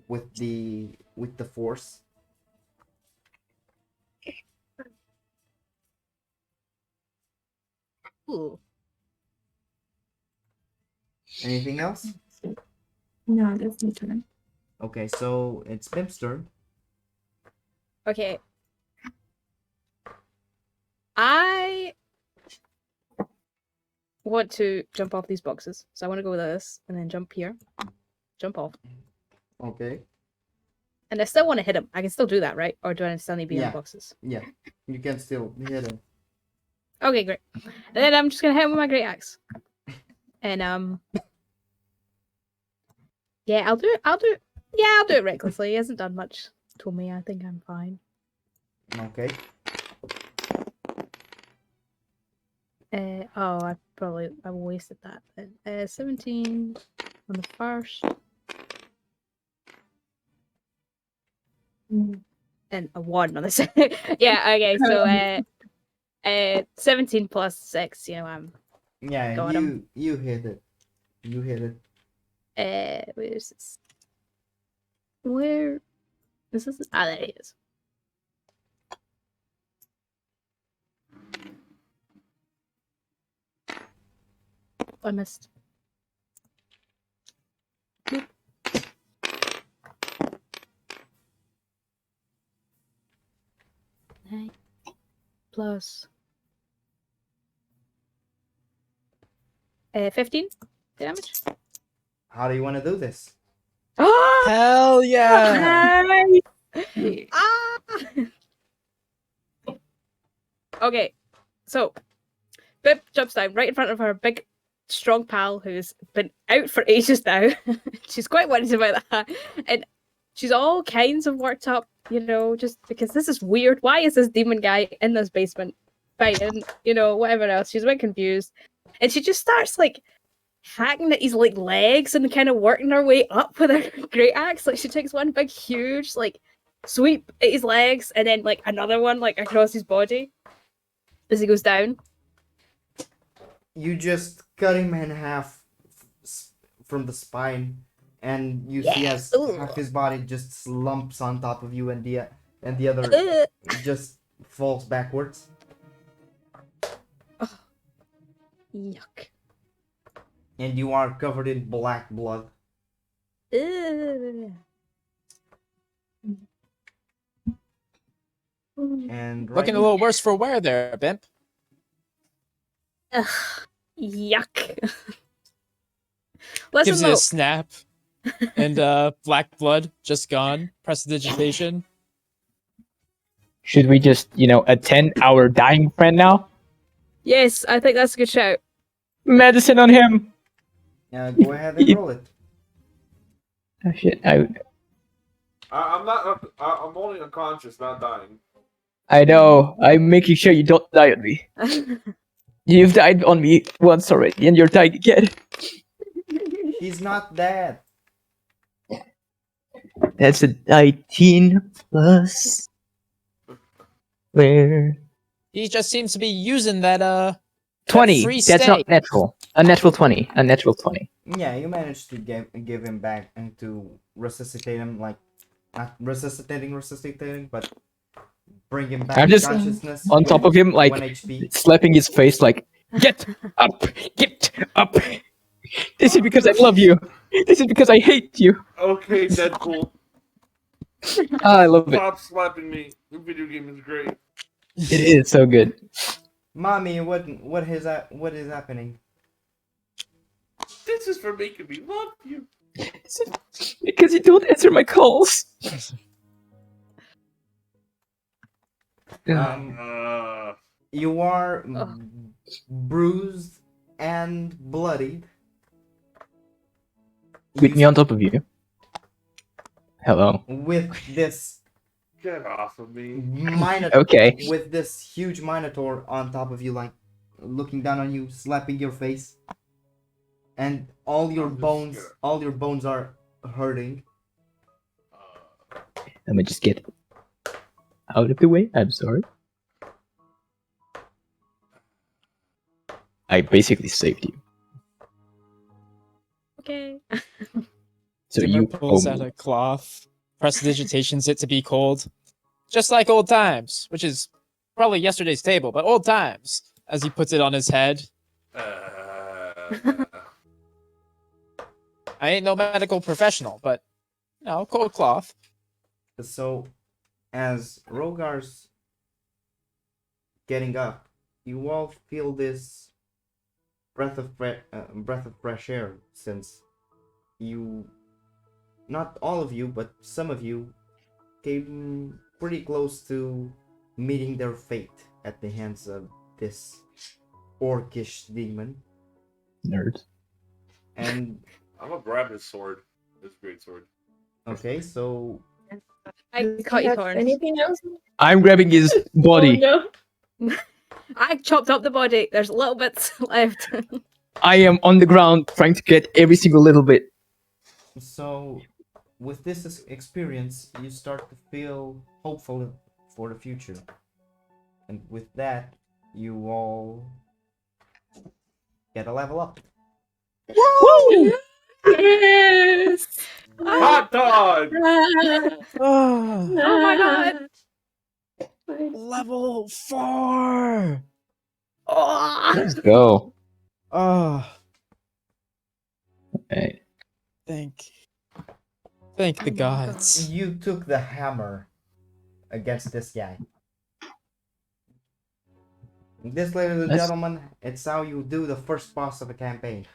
with the force. Ooh. Anything else? No, that's my turn. Okay, so it's Pimp's turn. Okay. I want to jump off these boxes. So I want to go with this and then jump here. Jump off. Okay. And I still want to hit him. I can still do that, right? Or do I still need to be on Yeah. the boxes? Yeah, you can still hit him. Okay, great. And then I'm just gonna hit him with my great axe. And yeah, I'll do it recklessly. He hasn't done much to me. I think I'm fine. Okay. I wasted that. 17 on the first. And a 1 on the second. Yeah, okay, so 17 plus 6, I'm Yeah, Got him. you hit it. You hit it. where is this? Where is this? Ah, there it is. I missed. Boop. Nine plus 15 damage. How do you want to do this? Oh! Hell yeah! Ah! Okay, so Bip jumps down right in front of her big, strong pal who's been out for ages now. She's quite worried about that, and she's all kinds of worked up, just because this is weird. Why is this demon guy in this basement fighting? Whatever else. She's a bit confused, and she just starts hacking at his legs and kind of working her way up with her great axe. She takes one big huge sweep at his legs and then another one across his body as he goes down. You just cut him in half from the spine, and you see as Ooh. half his body just slumps on top of you, and the other Ugh. just falls backwards. Yuck. And you are covered in black blood. Ugh. And Looking a little worse for wear there, Bimp. Ugh. Yuck. Gives Listen it though. a snap, and black blood just gone. Prestidigitation. Should we just, attend our dying friend now? Yes, I think that's a good shout. Medicine on him! go ahead and roll it. Oh shit, I'm not. I'm only unconscious, not dying. I know. I'm making sure you don't die on me. You've died on me once already, and you're dying again. He's not dead. That's a 19 plus. Where? He just seems to be using that 20. free That's stay. not natural. A natural 20. A natural 20. Yeah, you managed to give him back and to resuscitate him, not resuscitating, but bring him back I'm to just consciousness. on top of him, 1 HP. slapping his face, get up! Get up! This is because I love you. This is because I hate you. Okay, Deadpool. I love it. Stop slapping me. The video game is great. It is so good. Mommy, what is happening? This is for making me love you. Because you don't answer my calls. Um, You are Oh. bruised and bloodied. With me on top of you. Hello. With this Get off of me. Okay. with this huge minotaur on top of you, like looking down on you, slapping your face, and all your I'm just bones, gonna- all your bones are hurting. Let me just get out of the way. I'm sorry. I basically saved you. Okay. So Dimmer you pulls owe out me. a cloth, prestidigitations it to be cold, just like old times, which is probably yesterday's table, but old times. As he puts it on his head. Uh, I ain't no medical professional, but no, cold cloth. So, as Rogar's getting up, you all feel this breath of fresh air, since you, not all of you, but some of you, came pretty close to meeting their fate at the hands of this orcish demon. Nerd. And I'm gonna grab his sword. His great sword. okay, so I cut his horns. Anything else? I'm grabbing his body. Oh, no. I chopped up the body. There's little bits left. I am on the ground trying to get every single little bit. with this experience, you start to feel hopeful for the future. And with that, you all get a level up. Yes. Hot dog! Oh, Oh my god! level 4! Oh! Let's go. Oh, Hey. thank Oh the my gods. You took the hammer against this guy. This, ladies and That's- gentlemen, it's how you do the first boss of a campaign.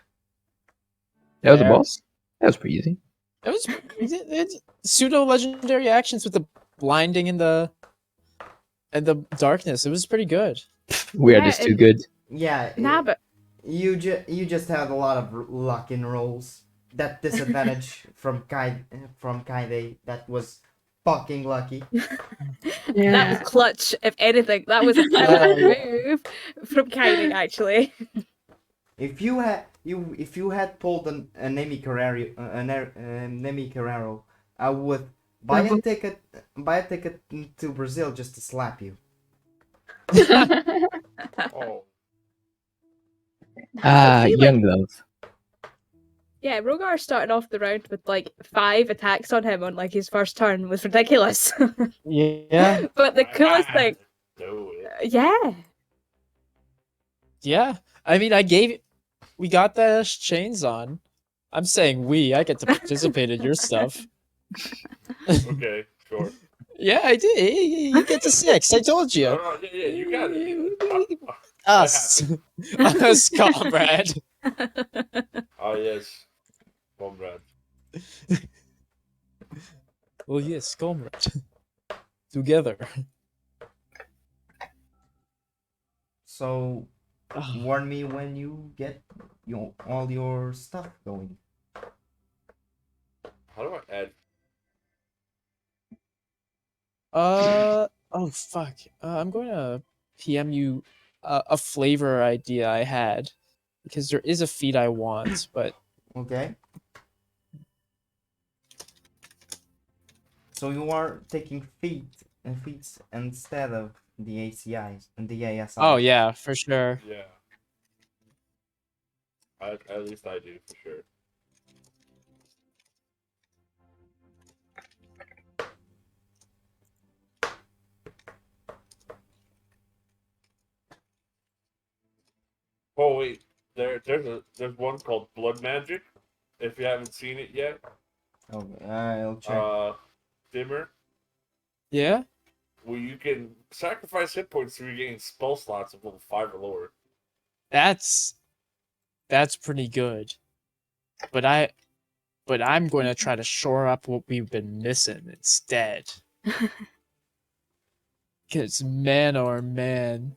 That was a Fair. boss? That was pretty easy. It was it's pseudo legendary actions with the blinding and the darkness. It was pretty good. We are Yeah, just too and- good. Yeah, Nah, but you just had a lot of luck in rolls. That disadvantage from Kaide, that was fucking lucky. that was clutch, if anything. That was a clever move from Kylie, actually. If you had pulled a Nemi Carrero, I would buy a ticket to Brazil just to slap you. Oh, See, like- Young love. Yeah, Rogar starting off the round with like 5 attacks on him on like his first turn was ridiculous. Yeah. But the coolest I thing, do it. yeah, Yeah. I mean, we got the chains on. I'm saying I get to participate in your stuff. Okay, sure. Yeah, I did. You get to 6. I told you. Yeah, you got it. Us. Us, comrade. Oh yes, comrade. Well, yes, comrade. Together. So Ah. warn me when you get all your stuff going. How do I add? Oh, fuck. I'm going to PM you a flavor idea I had. Because there is a feat I want, but Okay. So you are taking feats instead of the ACIs and the ASIs. oh yeah, for sure. Yeah. At least I do for sure. Oh wait, there's one called Blood Magic. If you haven't seen it yet, Oh, I'll check. Dimmer, Yeah? where you can sacrifice hit points to regain spell slots of level 5 or lower. That's pretty good. But I'm going to try to shore up what we've been missing instead. Cause man, oh man,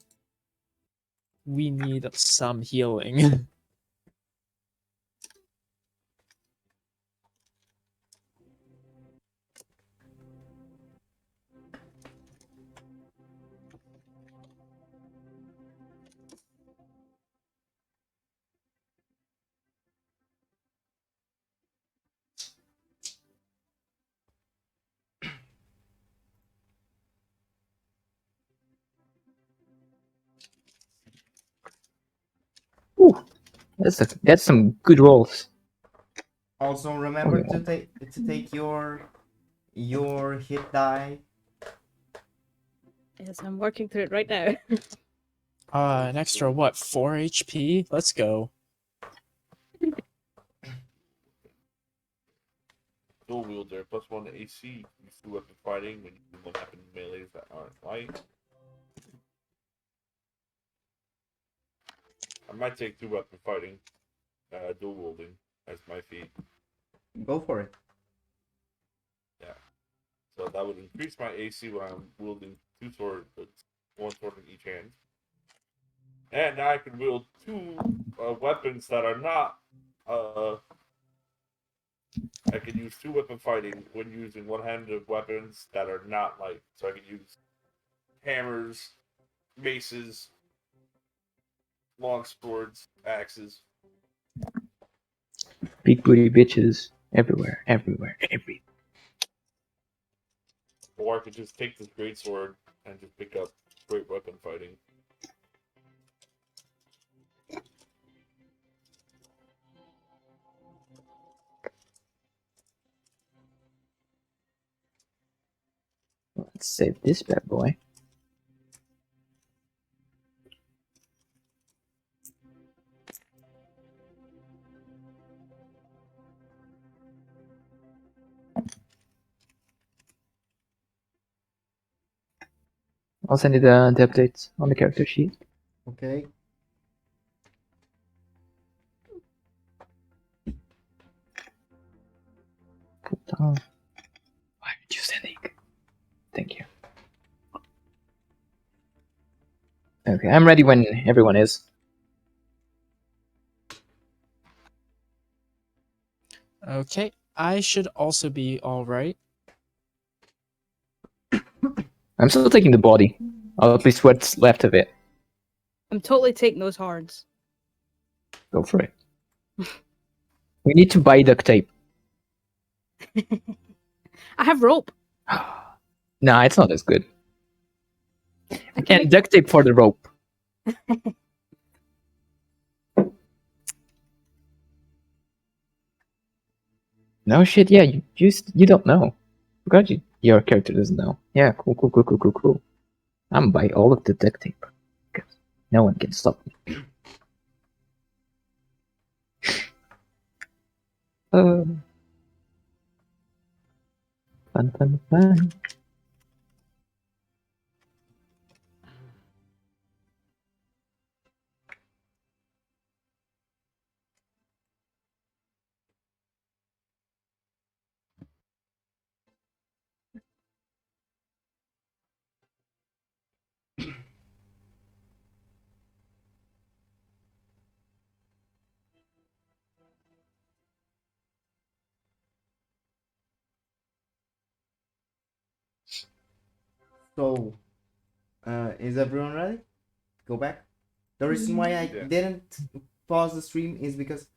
we need some healing. Ooh, that's some good rolls. Also, remember Okay. to take your hit die. Yes, I'm working through it right now. An extra what? 4 HP? Let's go. Dual wielder, +1 AC. Use 2 weapon fighting when you can happen melees that aren't light. I might take 2 weapon fighting, dual wielding as my feat. Go for it. Yeah. So that would increase my AC when I'm wielding 2 swords, one sword in each hand. And now I can wield 2 weapons that are not. I can use 2 weapon fighting when using one-handed weapons that are not light. So I can use hammers, maces, long swords, axes. Big booty bitches everywhere, everywhere, everywhere. Or I could just take this great sword and just pick up great weapon fighting. Let's save this bad boy. I'll send you the updates on the character sheet. Okay. Why aren't you sending? Thank you. Okay, I'm ready when everyone is. Okay, I should also be alright. I'm still taking the body, or at least what's left of it. I'm totally taking those horns. Go for it. We need to buy duct tape. I have rope. Nah, it's not as good. I can And duct tape for the rope. No shit, yeah, you don't know. Forgot your character doesn't know. Yeah, cool. I'm buy all of the duct tape. Because no one can stop me. Fun. So, is everyone ready? Go back. The reason why I Yeah. didn't pause the stream is because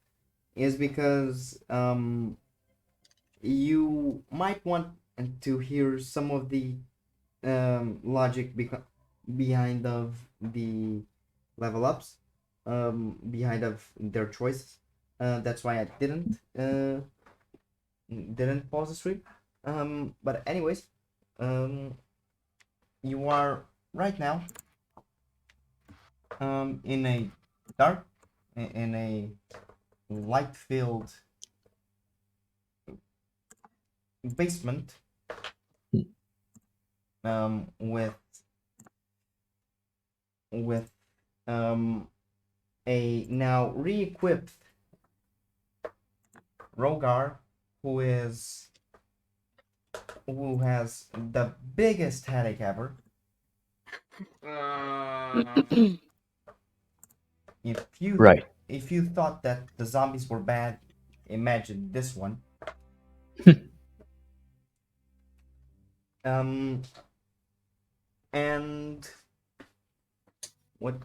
you might want to hear some of the logic behind of the level ups, behind of their choices. That's why I didn't pause the stream. But anyways, you are right now in a dark, in a light filled basement, with a now re-equipped Rogar, who has the biggest headache ever. Right. if you thought that the zombies were bad, imagine this one. And what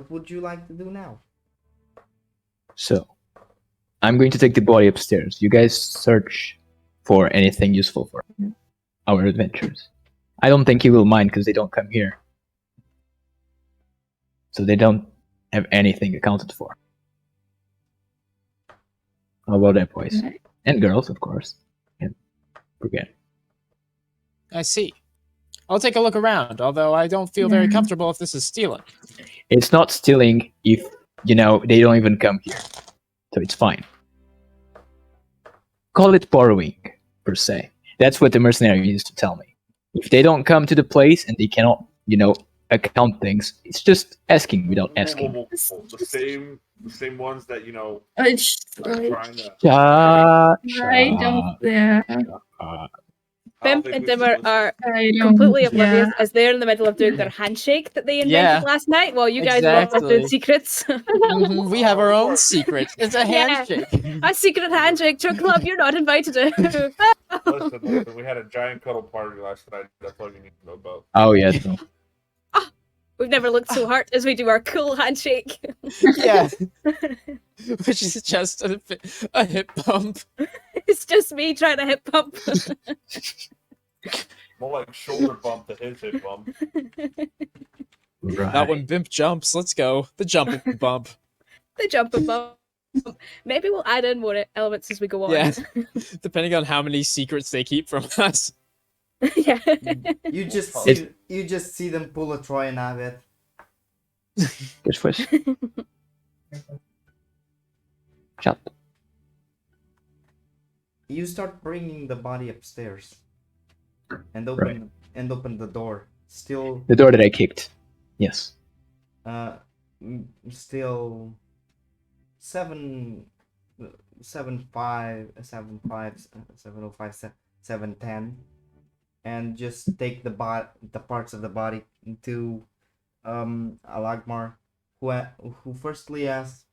would you like to do now? So, I'm going to take the body upstairs. You guys search for anything useful for our adventures. I don't think he will mind because they don't come here. So they don't have anything accounted for. How about that, boys? Right. And girls, of course. And forget. I see. I'll take a look around, although I don't feel very Yeah. comfortable if this is stealing. It's not stealing if, they don't even come here. So it's fine. Call it borrowing, per se. That's what the mercenary used to tell me. If they don't come to the place and they cannot, account things, it's just asking without asking. The same ones that It's are like, trying to. I don't. Yeah. Pimp and Dimmer are I don't. completely oblivious Yeah. as they're in the middle of doing their handshake that they invented Yeah. last night while you guys were off doing Exactly. secrets. Mhm, we have our own secret. It's a Yeah. handshake. A secret handshake to a club you're not invited to. Listen, we had a giant cuddle party last night. That's all you need to know about. Oh, yeah, true. We've never looked so hard as we do our cool handshake. Yeah. Which is just a hip bump. It's just me trying to hip bump. More like shoulder bump to his hip bump. Right. Not when Bimp jumps. Let's go. The jumping bump. The jumping bump. Maybe we'll add in more elements as we go on. Yeah. Depending on how many secrets they keep from us. Yeah. You just see them pull a Troy and Abbott. Good fish. Shut. You start bringing the body upstairs, and open the door. Still, The door that I kicked. Yes. still 705, 710, and just take the parts of the body to Alagmar, who firstly asks,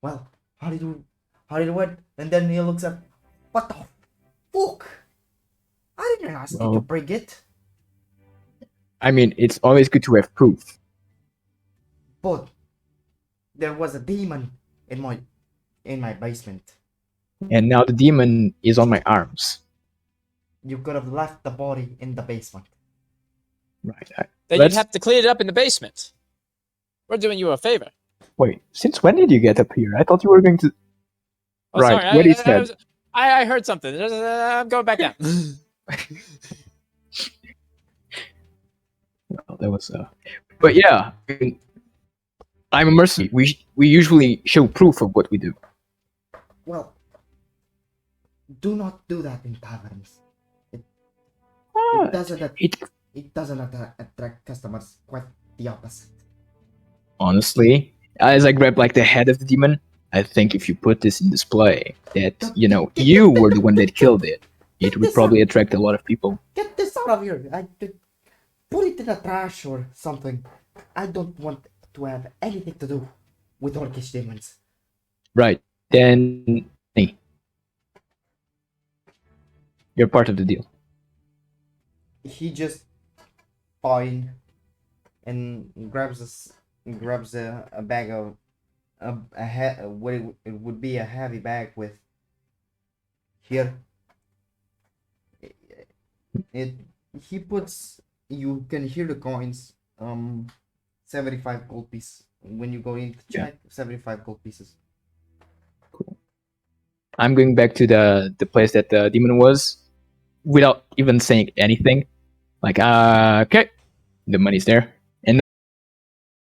"Well, how did it went?" And then he looks at, "What the fuck? I didn't ask you to Well- bring it." I mean, it's always good to have proof. But there was a demon in my basement. And now the demon is on my arms. You could have left the body in the basement. Right. Then Let's- you'd have to clean it up in the basement. We're doing you a favor. Wait, since when did you get up here? I thought you were going to... Oh, Right, sorry. what he said. I heard something. I'm going back down. Well, that was... But yeah, I mean, I'm a mercenary. We usually show proof of what we do. Well, do not do that in taverns. It doesn't attract customers. Quite the opposite. Honestly, as I grab like the head of the demon, I think if you put this in display, that you were the one that killed it, it would probably attract a lot of people. Get this out of here! Put it in the trash or something. I don't want to have anything to do with orcish demons. Right. Then, hey, you're part of the deal. He just fine and grabs a bag of what it would be a heavy bag with here. He puts, you can hear the coins, 75 gold piece when you go in to check. 75 gold pieces. I'm going back to the place that the demon was without even saying anything. Like, okay, the money's there.